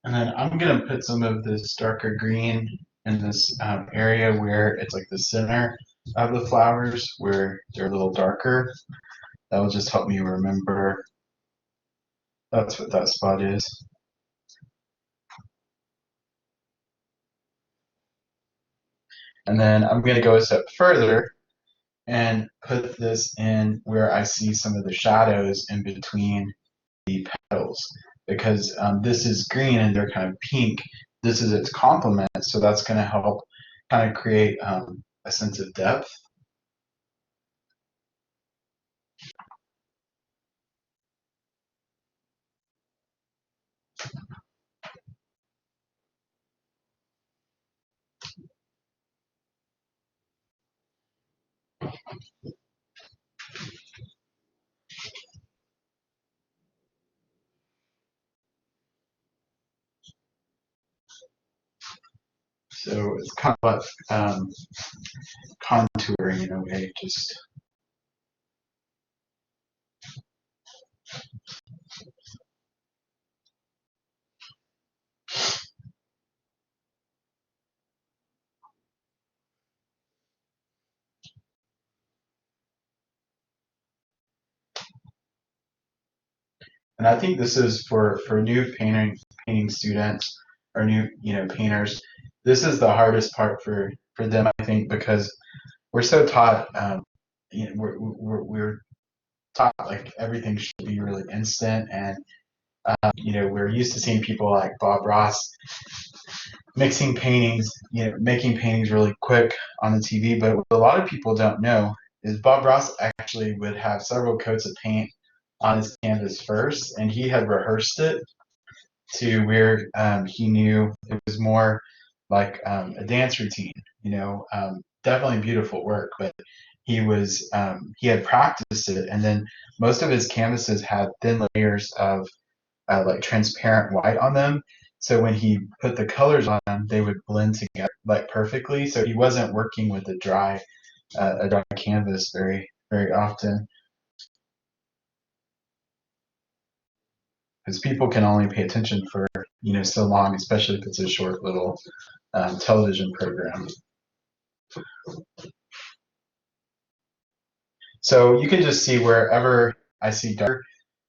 And then I'm gonna put some of this darker green in this area where it's like the center of the flowers, where they're a little darker. That will just help me remember that's what that spot is. And then I'm gonna go a step further and put this in where I see some of the shadows in between the petals, because this is green and they're kind of pink. This is its complement, so that's going to help kind of create a sense of depth. So it's kind of like contouring in a way, just. And I think this is for new painting students or new painters. This is the hardest part for them, I think, because we're so taught we're taught like everything should be really instant, and we're used to seeing people like Bob Ross mixing paintings, making paintings really quick on the TV. But what a lot of people don't know is Bob Ross actually would have several coats of paint on his canvas first, and he had rehearsed it to where he knew it was more like a dance routine. Definitely beautiful work, but he had practiced it, and then most of his canvases had thin layers of like transparent white on them. So when he put the colors on them, they would blend together like perfectly. So he wasn't working with a dry canvas very often. because people can only pay attention for so long, especially if it's a short little television program. So you can just see wherever I see dark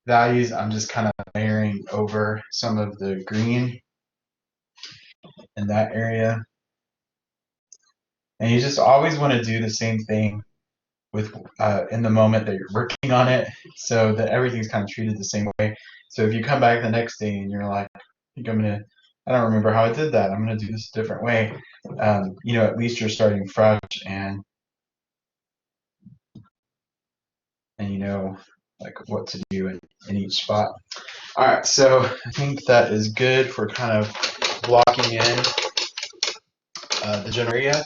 values, I'm just kind of layering over some of the green in that area. And you just always want to do the same thing with in the moment that you're working on it, so that everything's kind of treated the same way. So if you come back the next day and you're like, I don't remember how I did that. I'm gonna do this a different way. At least you're starting fresh, and you know like what to do in each spot. All right, so I think that is good for kind of blocking in the general area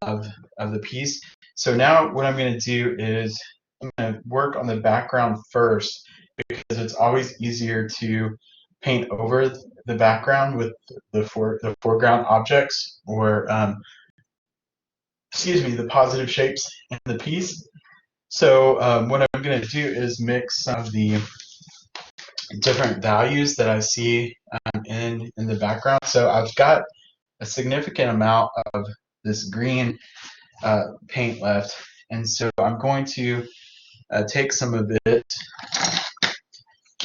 of the piece. So now what I'm going to do is I'm going to work on the background first, because it's always easier to paint over the background with the foreground objects, or the positive shapes in the piece. So what I'm going to do is mix some of the different values that I see in the background. So I've got a significant amount of this green paint left, and so I'm going to take some of it,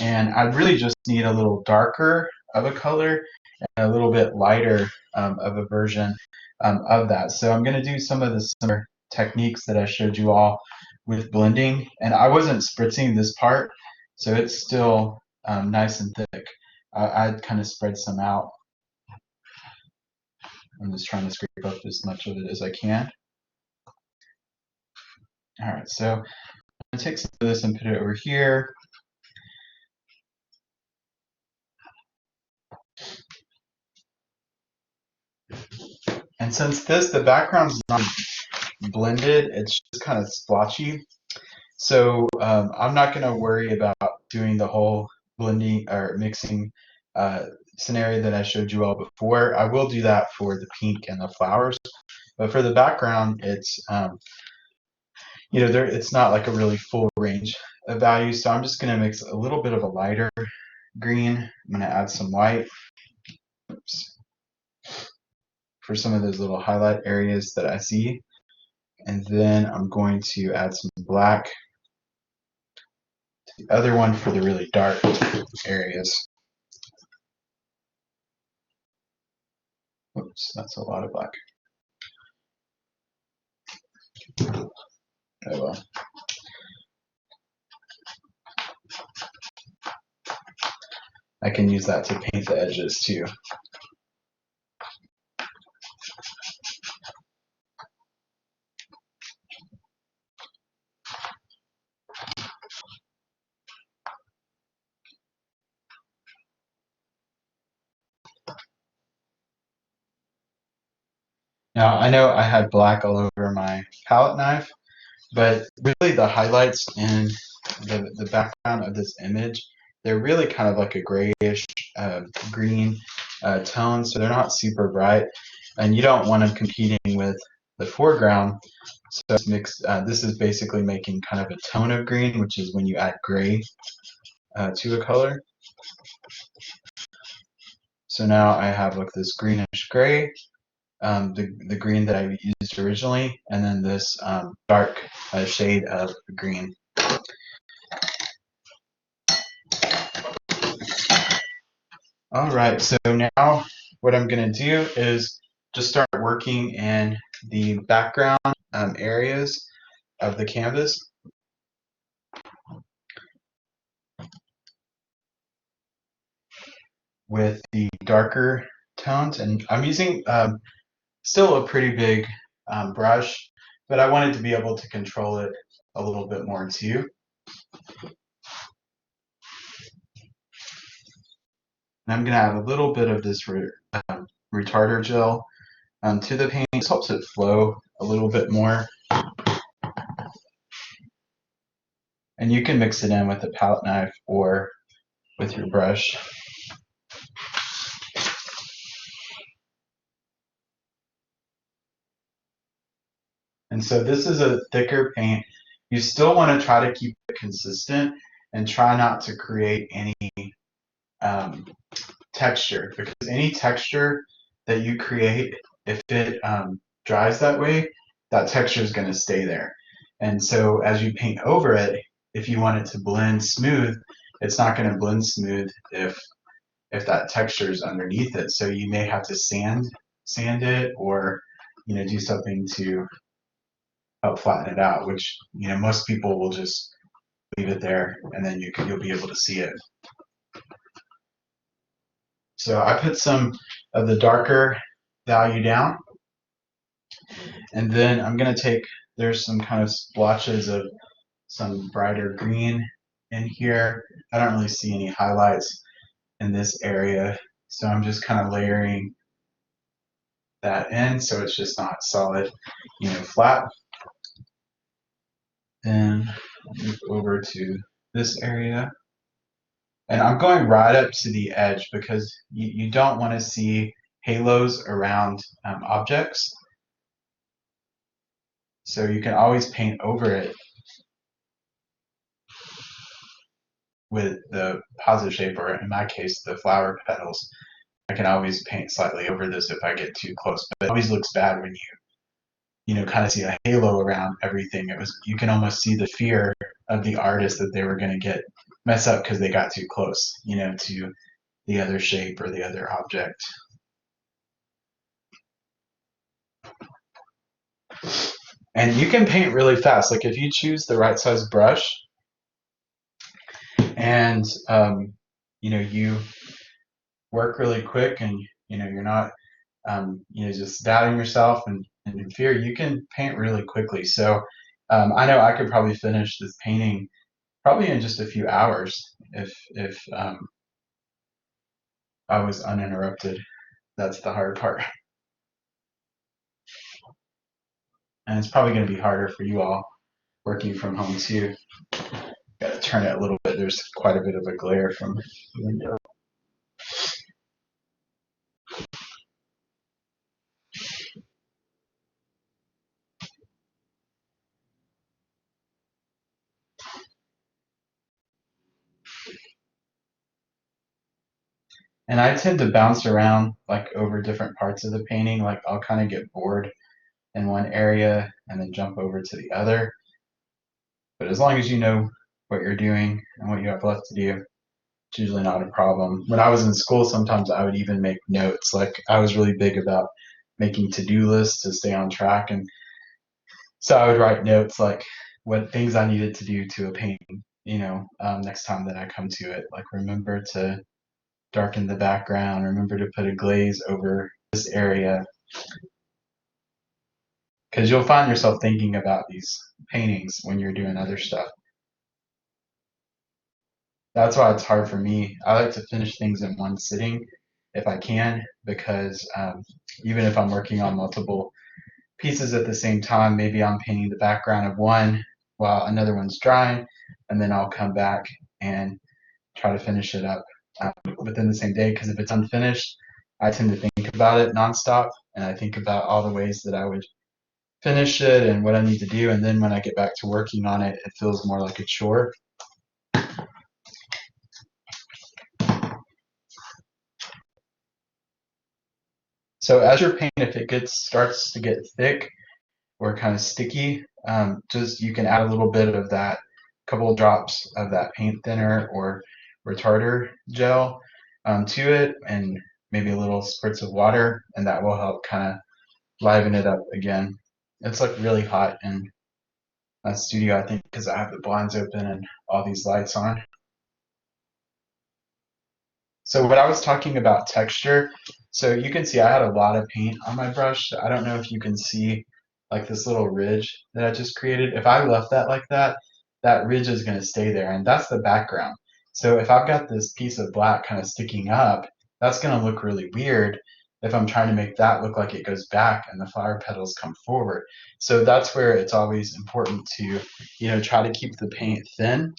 and I really just need a little darker of a color and a little bit lighter of a version of that. So I'm going to do some of the similar techniques that I showed you all with blending, and I wasn't spritzing this part, so it's still nice and thick. I'd kind of spread some out. I'm just trying to scrape up as much of it as I can. All right, so I'm going to take some of this and put it over here. And since the background's not blended, it's just kind of splotchy. So I'm not going to worry about doing the whole blending or mixing scenario that I showed you all before. I will do that for the pink and the flowers, but for the background, it's it's not like a really full range of values. So I'm just going to mix a little bit of a lighter green. I'm going to add some white. Oops. For some of those little highlight areas that I see. And then I'm going to add some black. The other one for the really dark areas. Oops, that's a lot of black. Oh well. I can use that to paint the edges too. Now, I know I had black all over my palette knife, but really the highlights in the background of this image, they're really kind of like a grayish green tone, so they're not super bright, and you don't want them competing with the foreground. So it's mixed, this is basically making kind of a tone of green, which is when you add gray to a color. So now I have like this greenish gray, the green that I used originally, and then this dark shade of green. All right, so now what I'm going to do is just start working in the background areas of the canvas. With the darker tones, and I'm using still a pretty big brush, but I wanted to be able to control it a little bit more too. And I'm going to add a little bit of this retarder gel to the paint. This helps it flow a little bit more. And you can mix it in with a palette knife or with your brush. And so this is a thicker paint. You still want to try to keep it consistent and try not to create any texture, because any texture that you create, if it dries that way, that texture is going to stay there. And so as you paint over it, if you want it to blend smooth, it's not going to blend smooth if that texture is underneath it. So you may have to sand it, or do something to help flatten it out, which most people will just leave it there, and then you'll be able to see it. So I put some of the darker value down, and then I'm going to take, there's some kind of splotches of some brighter green in here. I don't really see any highlights in this area, so I'm just kind of layering that in so it's just not solid, flat. Then I'll move over to this area. And I'm going right up to the edge because you don't want to see halos around objects. So you can always paint over it with the positive shape, or in my case, the flower petals. I can always paint slightly over this if I get too close, but it always looks bad when you kind of see a halo around everything. You can almost see the fear of the artist that they were going to mess up because they got too close, to the other shape or the other object. And you can paint really fast. Like if you choose the right size brush, and you work really quick, and you're not just doubting yourself and in fear, you can paint really quickly. So I know I could probably finish this painting probably in just a few hours if I was uninterrupted. That's the hard part. And it's probably going to be harder for you all working from home too. Got to turn it a little bit. There's quite a bit of a glare from the window. And I tend to bounce around like over different parts of the painting. Like I'll kind of get bored in one area and then jump over to the other. But as long as you know what you're doing and what you have left to do, it's usually not a problem. When I was in school, sometimes I would even make notes. Like I was really big about making to-do lists to stay on track. And so I would write notes like what things I needed to do to a painting, next time that I come to it. Like remember to darken the background, remember to put a glaze over this area. Because you'll find yourself thinking about these paintings when you're doing other stuff. That's why it's hard for me. I like to finish things in one sitting if I can, because even if I'm working on multiple pieces at the same time, maybe I'm painting the background of one while another one's drying, and then I'll come back and try to finish it up within the same day. Because if it's unfinished, I tend to think about it nonstop, and I think about all the ways that I would finish it and what I need to do. And then when I get back to working on it, it feels more like a chore. So as your paint, if it starts to get thick or kind of sticky, just you can add a little bit of that, couple of drops of that paint thinner or retarder gel to it, and maybe a little spritz of water, and that will help kind of liven it up again. It's like really hot in my studio, I think, because I have the blinds open and all these lights on. So what I was talking about texture, so you can see I had a lot of paint on my brush. I don't know if you can see like this little ridge that I just created. If I left that like that, that ridge is going to stay there, and that's the background. So if I've got this piece of black kind of sticking up, that's going to look really weird if I'm trying to make that look like it goes back and the flower petals come forward. So that's where it's always important to, try to keep the paint thin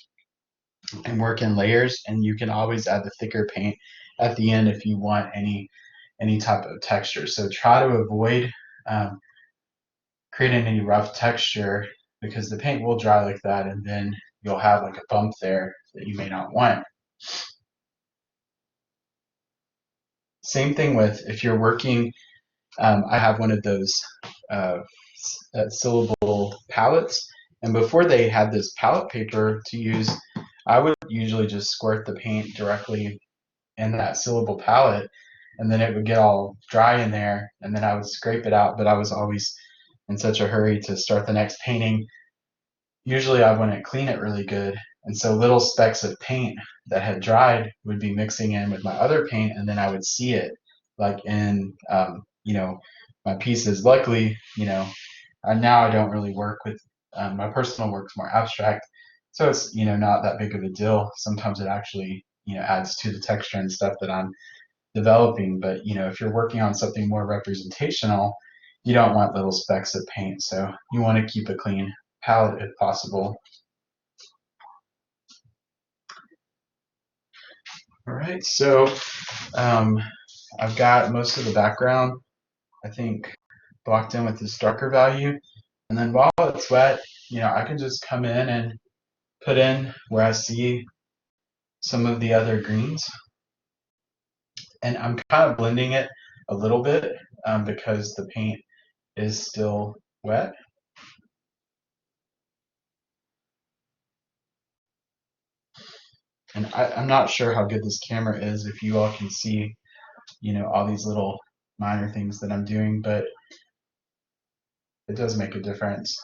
and work in layers, and you can always add the thicker paint at the end if you want any type of texture. So try to avoid creating any rough texture, because the paint will dry like that, and then you'll have like a bump there that you may not want. same thing with if you're working. I have one of those uh, syllable palettes, and before they had this palette paper to use, I would usually just squirt the paint directly in that syllable palette, and then it would get all dry in there, and then I would scrape it out. But I was always in such a hurry to start the next painting. Usually I wouldn't clean it really good, and so little specks of paint that had dried would be mixing in with my other paint, and then I would see it like in my pieces. Luckily, now I don't really work with my personal work's more abstract, so it's not that big of a deal. Sometimes it actually adds to the texture and stuff that I'm developing. But if you're working on something more representational, you don't want little specks of paint, so you want to keep a clean palette if possible. All right, so um, I've got most of the background, I think, blocked in with this darker value. And then while it's wet, I can just come in and put in where I see some of the other greens. And I'm kind of blending it a little bit because the paint is still wet. And I'm not sure how good this camera is, if you all can see, all these little minor things that I'm doing, but it does make a difference.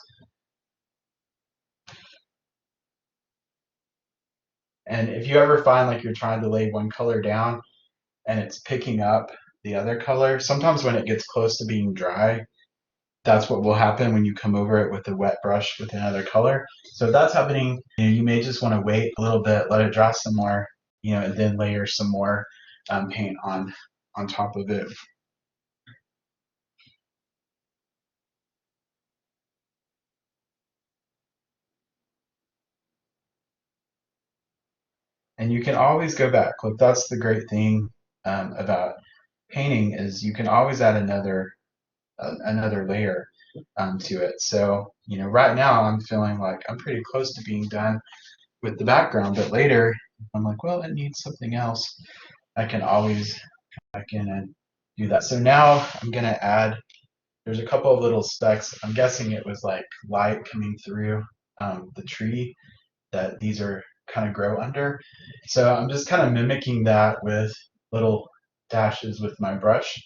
And if you ever find like you're trying to lay one color down and it's picking up the other color, sometimes when it gets close to being dry, that's what will happen when you come over it with a wet brush with another color. So if that's happening, you may just want to wait a little bit, let it dry some more, and then layer some more paint on top of it. And you can always go back. Like that's the great thing about painting, is you can always add another layer to it. So right now I'm feeling like I'm pretty close to being done with the background, but later I'm like, well, it needs something else. I can always come back in and do that. So now I'm gonna add. There's a couple of little specks. I'm guessing it was like light coming through the tree that these are kind of grow under. So I'm just kind of mimicking that with little dashes with my brush.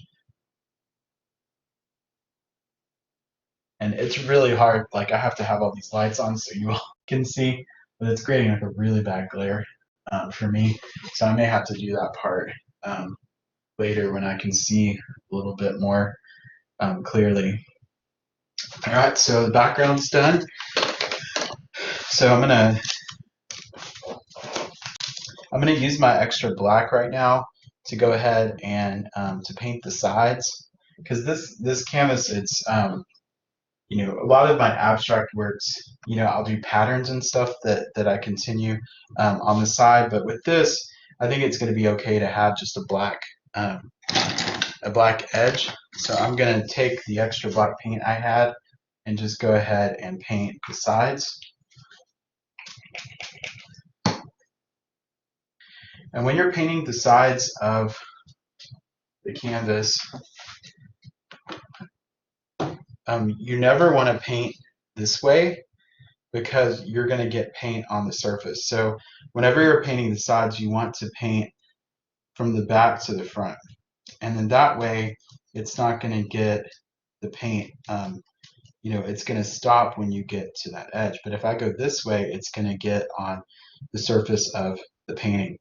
And it's really hard. Like I have to have all these lights on so you all can see, but it's creating like a really bad glare for me. So I may have to do that part later when I can see a little bit more clearly. All right, so the background's done. So I'm gonna use my extra black right now to go ahead and to paint the sides, because this canvas, it's a lot of my abstract works, I'll do patterns and stuff that I continue on the side, but with this, I think it's going to be okay to have just um, a black edge. So I'm going to take the extra black paint I had and just go ahead and paint the sides. And when you're painting the sides of the canvas, you never want to paint this way because you're going to get paint on the surface. So whenever you're painting the sides, you want to paint from the back to the front. And then that way, it's not going to get the paint, it's going to stop when you get to that edge. But if I go this way, it's going to get on the surface of the painting.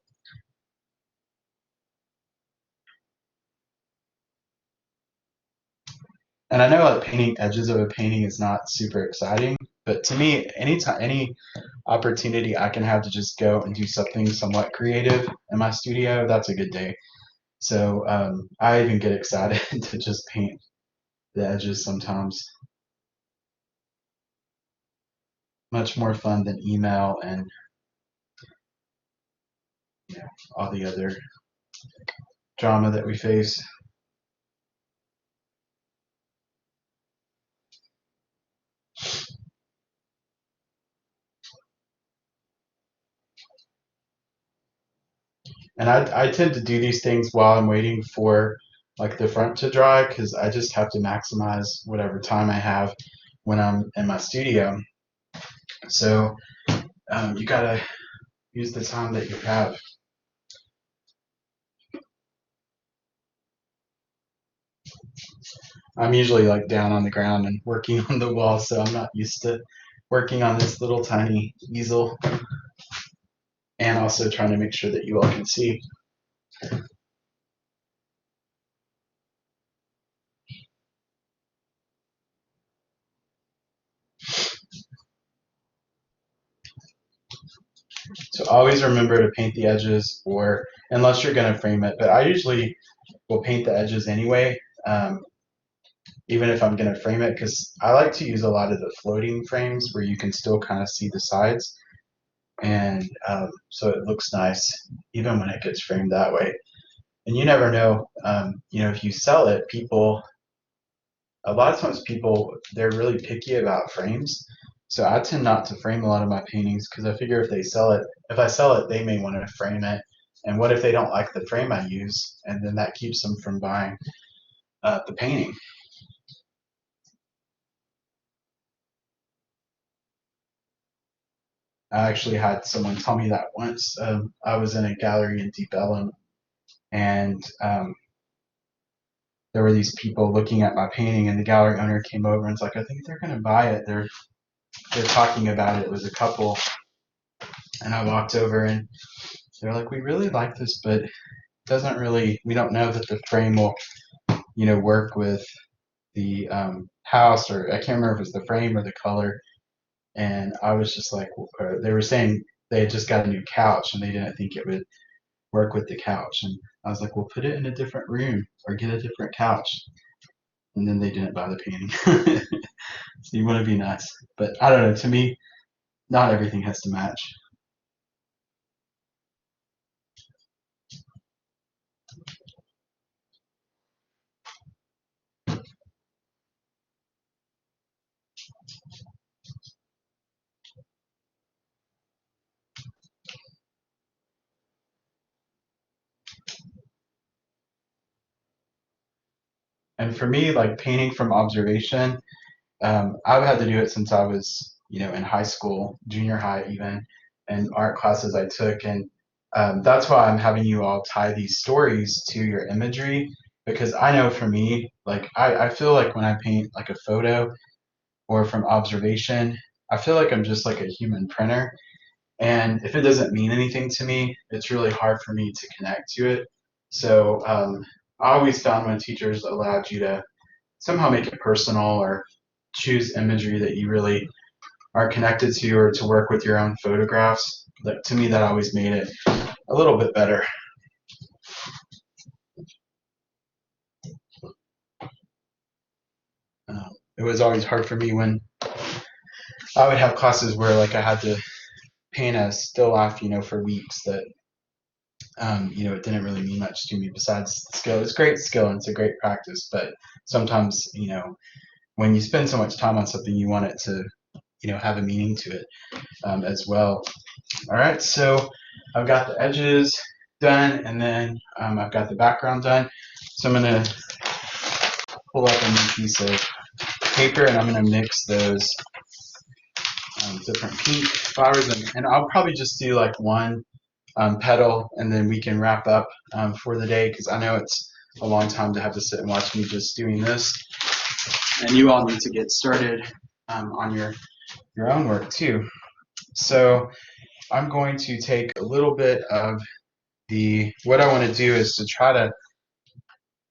And I know like painting edges of a painting is not super exciting, but to me, any opportunity I can have to just go and do something somewhat creative in my studio, that's a good day. So I even get excited to just paint the edges sometimes. Much more fun than email and all the other drama that we face. And I tend to do these things while I'm waiting for like the front to dry because I just have to maximize whatever time I have when I'm in my studio. So you gotta use the time that you have. I'm usually like down on the ground and working on the wall, so I'm not used to working on this little tiny easel and also trying to make sure that you all can see. So always remember to paint the edges or unless you're going to frame it, but I usually will paint the edges anyway, even if I'm going to frame it, because I like to use a lot of the floating frames where you can still kind of see the sides. And so it looks nice even when it gets framed that way. And you never know, if you sell it, a lot of times people, they're really picky about frames. So I tend not to frame a lot of my paintings because I figure if I sell it, they may want to frame it. And what if they don't like the frame I use? And then that keeps them from buying the painting. I actually had someone tell me that once. I was in a gallery in Deep Ellum, and there were these people looking at my painting, and the gallery owner came over and was like, "I think they're going to buy it." They're talking about it. It was a couple, and I walked over, and they're like, "We really like this, but it doesn't really. We don't know that the frame will, work with the house, or I can't remember if it's the frame or the color." And I was just like, they were saying they had just got a new couch, and they didn't think it would work with the couch. And I was like, well, put it in a different room or get a different couch. And then they didn't buy the painting. So you want to be nice. But I don't know. To me, not everything has to match. And for me, like painting from observation, I've had to do it since I was, in high school, junior high even, and art classes I took. And that's why I'm having you all tie these stories to your imagery because I know for me, like I feel like when I paint like a photo or from observation, I feel like I'm just like a human printer. And if it doesn't mean anything to me, it's really hard for me to connect to it. So I always found when teachers allowed you to somehow make it personal or choose imagery that you really are connected to or to work with your own photographs, that to me that always made it a little bit better. It was always hard for me when I would have classes where like I had to paint a still life, for weeks that it didn't really mean much to me besides skill. It's great skill and it's a great practice, but sometimes, when you spend so much time on something, you want it to, have a meaning to it as well. All right, so I've got the edges done, and then I've got the background done. So I'm gonna pull up a new piece of paper, and I'm gonna mix those different pink flowers, and I'll probably just do like one petal, and then we can wrap up for the day because I know it's a long time to have to sit and watch me just doing this. And you all need to get started on your own work too. So I'm going to take a little bit of what I want to do is to try to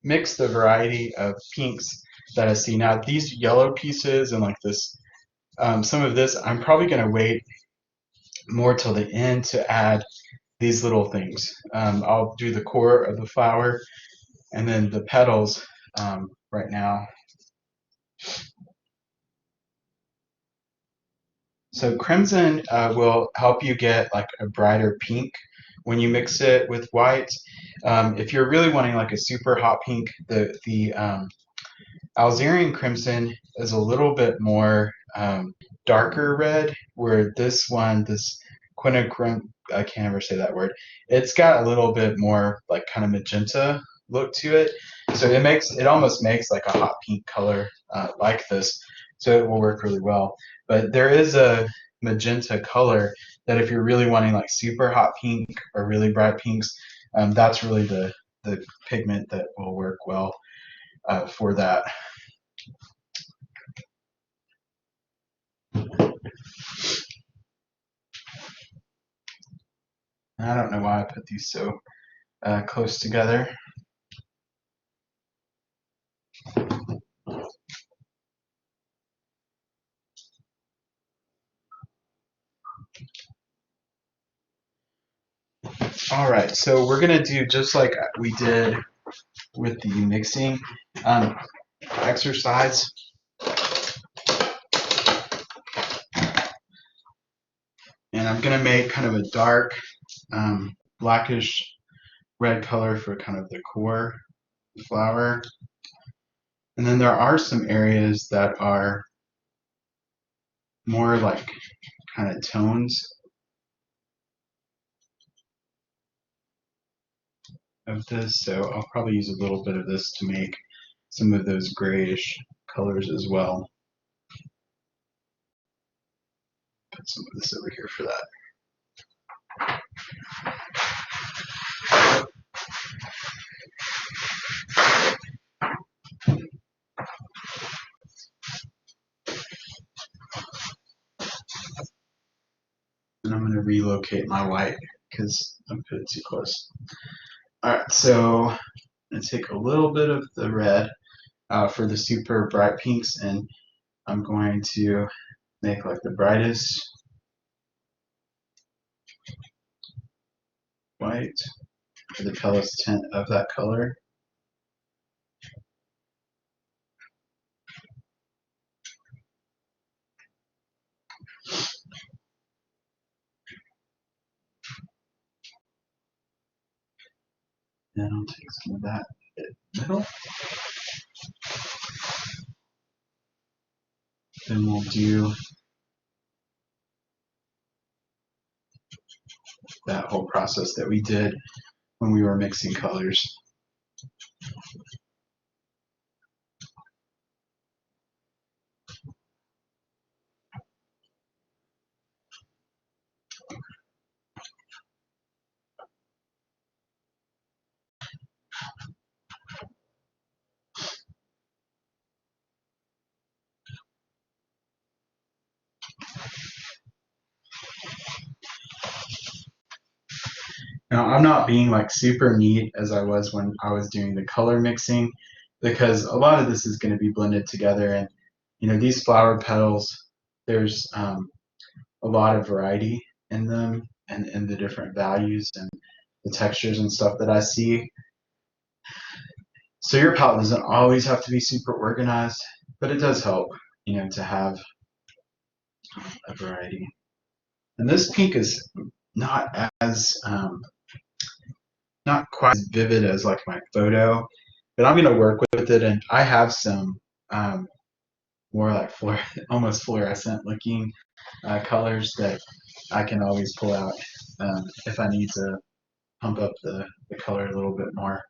mix the variety of pinks that I see. Now these yellow pieces and like this, some of this, I'm probably going to wait more till the end to add these little things. I'll do the core of the flower and then the petals right now. So crimson will help you get like a brighter pink when you mix it with white. If you're really wanting like a super hot pink, the Algerian crimson is a little bit more darker red, where this one, this I can't ever say that word. It's got a little bit more like kind of magenta look to it. So it almost makes like a hot pink color like this. So it will work really well. But there is a magenta color that if you're really wanting like super hot pink or really bright pinks, that's really the pigment that will work well for that. I don't know why I put these so close together. All right, so we're gonna do just like we did with the mixing exercise. And I'm gonna make kind of a dark blackish red color for kind of the core flower. And then there are some areas that are more like kind of tones of this. So I'll probably use a little bit of this to make some of those grayish colors as well. Put some of this over here for that. And I'm going to relocate my white because I put it too close. All right, so I'm going to take a little bit of the red for the super bright pinks, and I'm going to make like the brightest white for the palest tint of that color. And I'll take some of that in the middle. Then we'll do that whole process that we did when we were mixing colors. Now I'm not being like super neat as I was when I was doing the color mixing because a lot of this is going to be blended together, and these flower petals, there's a lot of variety in them and in the different values and the textures and stuff that I see. So your palette doesn't always have to be super organized, but it does help, to have a variety. And this pink is not as not quite as vivid as like my photo, but I'm gonna work with it, and I have some more like almost fluorescent looking colors that I can always pull out if I need to pump up the color a little bit more.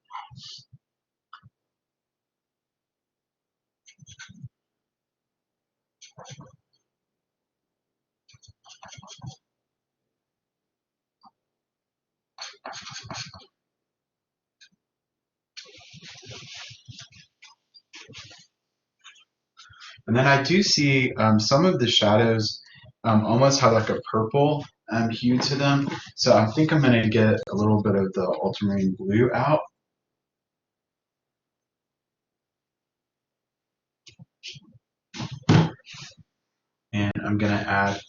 And then I do see some of the shadows almost have like a purple hue to them. So I think I'm going to get a little bit of the ultramarine blue out. And I'm going to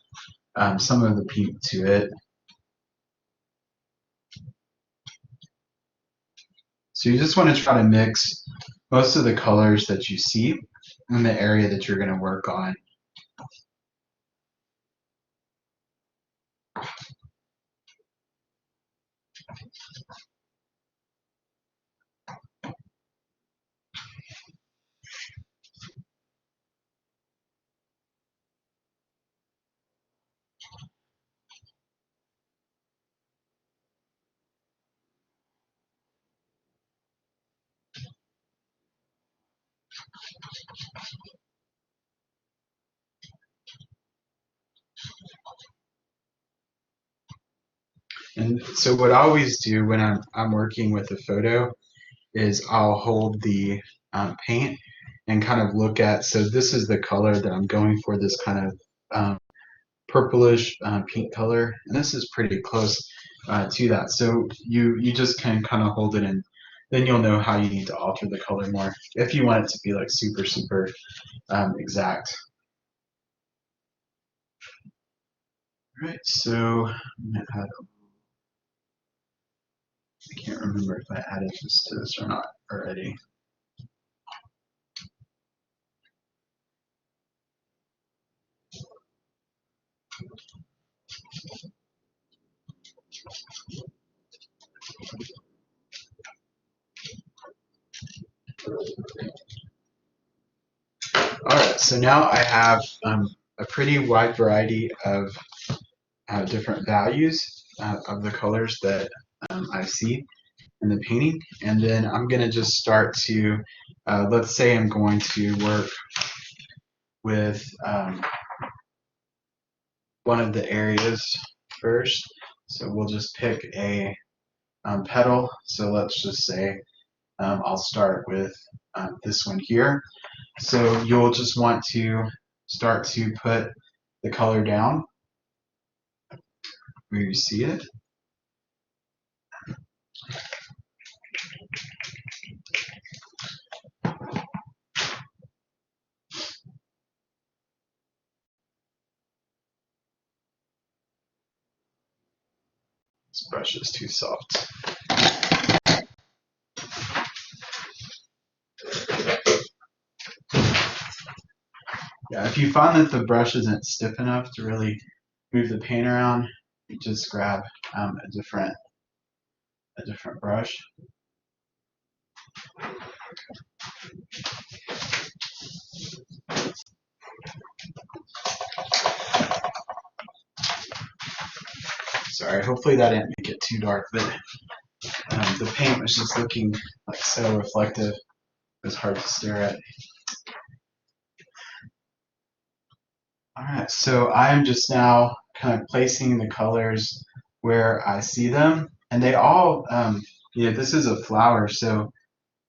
add some of the pink to it. So you just want to try to mix most of the colors that you see in the area that you're going to work on. And so what I always do when I'm working with a photo is I'll hold the paint and kind of look at, so this is the color that I'm going for, this kind of purplish pink color, and this is pretty close to that. So you just can kind of hold it, and then you'll know how you need to alter the color more if you want it to be like super exact. All right, so I can't remember if I added this to this or not already. All right, so now I have a pretty wide variety of different values of the colors that I see in the painting. And then I'm going to just start to, let's say I'm going to work with one of the areas first. So we'll just pick a petal. So let's just say I'll start with this one here. So you'll just want to start to put the color down where you see it. This brush is too soft. Yeah, if you find that the brush isn't stiff enough to really move the paint around, you just grab a different brush. Sorry, hopefully that didn't make it too dark, but the paint was just looking like so reflective. It was hard to stare at. All right, so I'm just now kind of placing the colors where I see them, and they all, this is a flower, so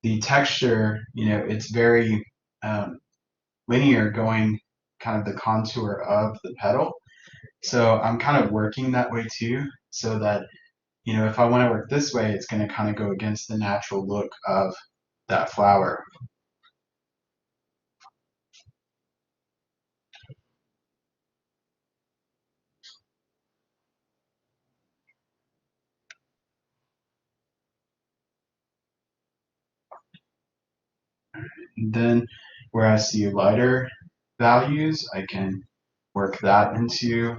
the texture, it's very linear going kind of the contour of the petal. So I'm kind of working that way too, so that, if I want to work this way, it's going to kind of go against the natural look of that flower. And then where I see lighter values, I can work that into.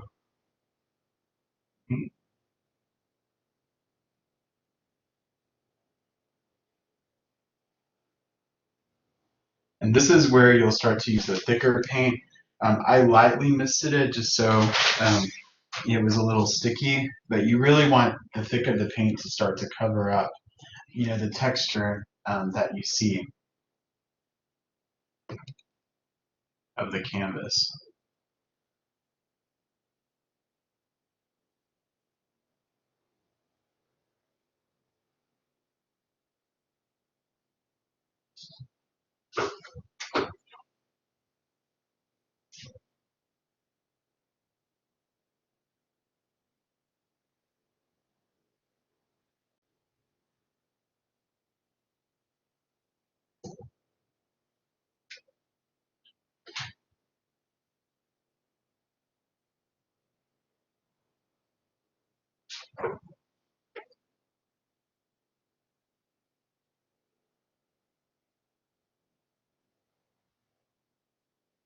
And this is where you'll start to use the thicker paint. I lightly misted it just so it was a little sticky, but you really want the thick of the paint to start to cover up, the texture that you see of the canvas.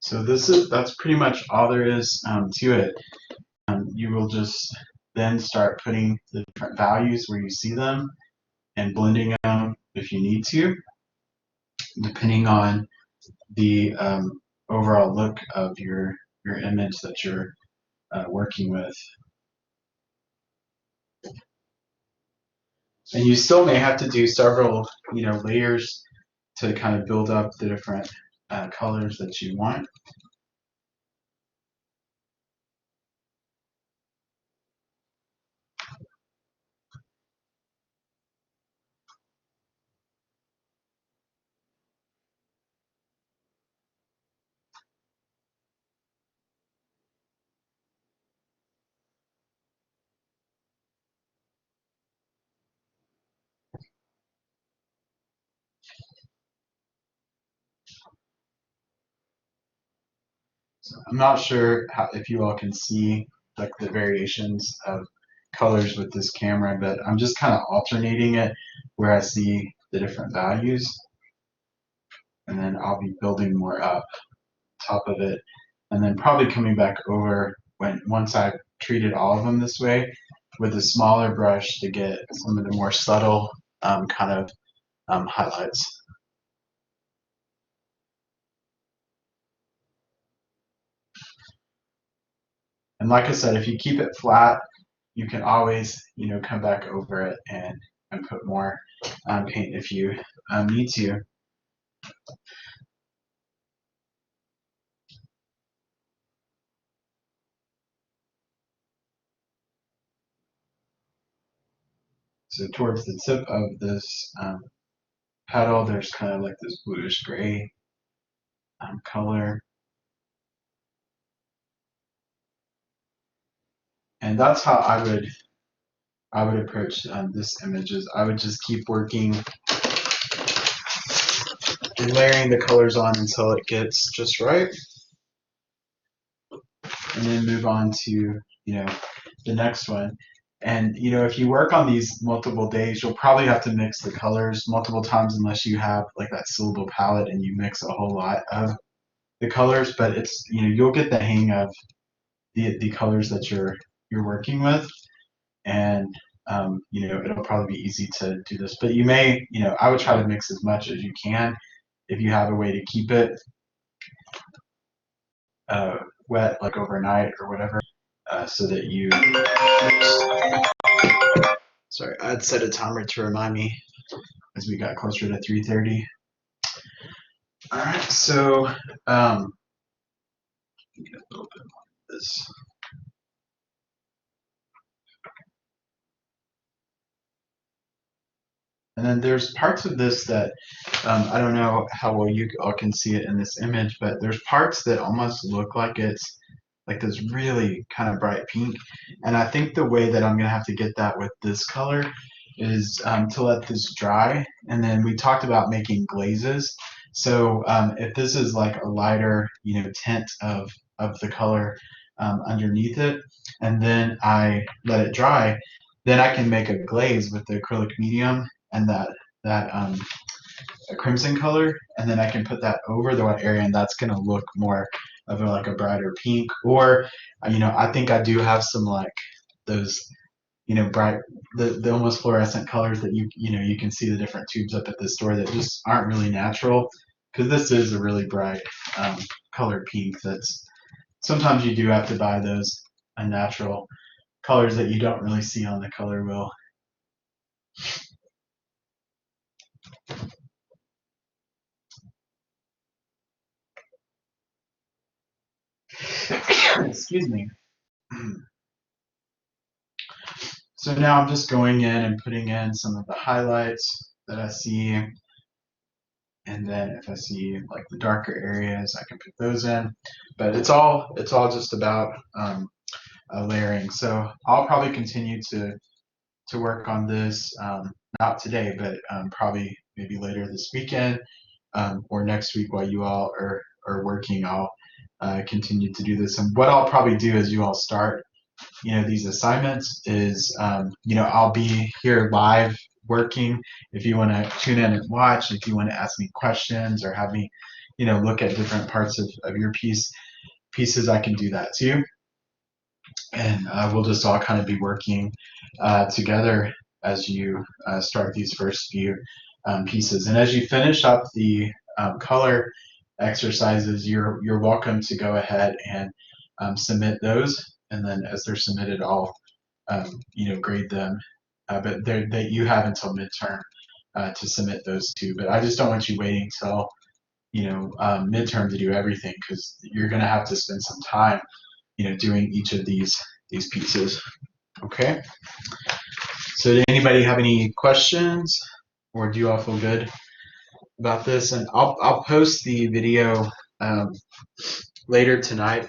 So that's pretty much all there is to it. You will just then start putting the different values where you see them and blending them if you need to, depending on the overall look of your image that you're working with. And you still may have to do several layers to kind of build up the different colors that you want. So I'm not sure if you all can see like the variations of colors with this camera, but I'm just kind of alternating it where I see the different values, and then I'll be building more up top of it, and then probably coming back over once I've treated all of them this way with a smaller brush to get some of the more subtle kind of highlights. And like I said, if you keep it flat, you can always, come back over it and put more paint if you need to. So towards the tip of this petal, there's kind of like this bluish gray color. And that's how I would approach this image. Is I would just keep working and layering the colors on until it gets just right, and then move on to the next one. And if you work on these multiple days, you'll probably have to mix the colors multiple times unless you have like that syllable palette and you mix a whole lot of the colors. But it's you'll get the hang of the colors that you're working with, and it'll probably be easy to do this. But you may I would try to mix as much as you can if you have a way to keep it wet like overnight or whatever, so that you sorry, I'd set a timer to remind me as we got closer to 3:30. All right, so get a little bit more of this. And then there's parts of this that I don't know how well you all can see it in this image, but there's parts that almost look like it's like this really kind of bright pink. And I think the way that I'm gonna have to get that with this color is to let this dry. And then we talked about making glazes. So if this is like a lighter, tint of the color underneath it, and then I let it dry, then I can make a glaze with the acrylic medium and that a crimson color, and then I can put that over the white area, and that's going to look more of like a brighter pink. Or I think I do have some like those bright the almost fluorescent colors that you can see the different tubes up at the store that just aren't really natural, because this is a really bright colored pink. That's sometimes you do have to buy those unnatural colors that you don't really see on the color wheel. Excuse me. So now I'm just going in and putting in some of the highlights that I see. And then if I see like the darker areas, I can put those in. But it's all just about layering. So I'll probably continue to work on this, not today, but probably maybe later this weekend or next week while you all are working. I'll continue to do this. And what I'll probably do as you all start these assignments is I'll be here live working. If you want to tune in and watch, if you want to ask me questions or have me look at different parts of your pieces, I can do that too. And we'll just all kind of be working together as you start these first few pieces. And as you finish up the color exercises, you're welcome to go ahead and submit those. And then as they're submitted, I'll grade them. But that you have until midterm to submit those too. But I just don't want you waiting till midterm to do everything, because you're going to have to spend some time, doing each of these pieces. Okay. So did anybody have any questions, or do you all feel good about this? And I'll post the video later tonight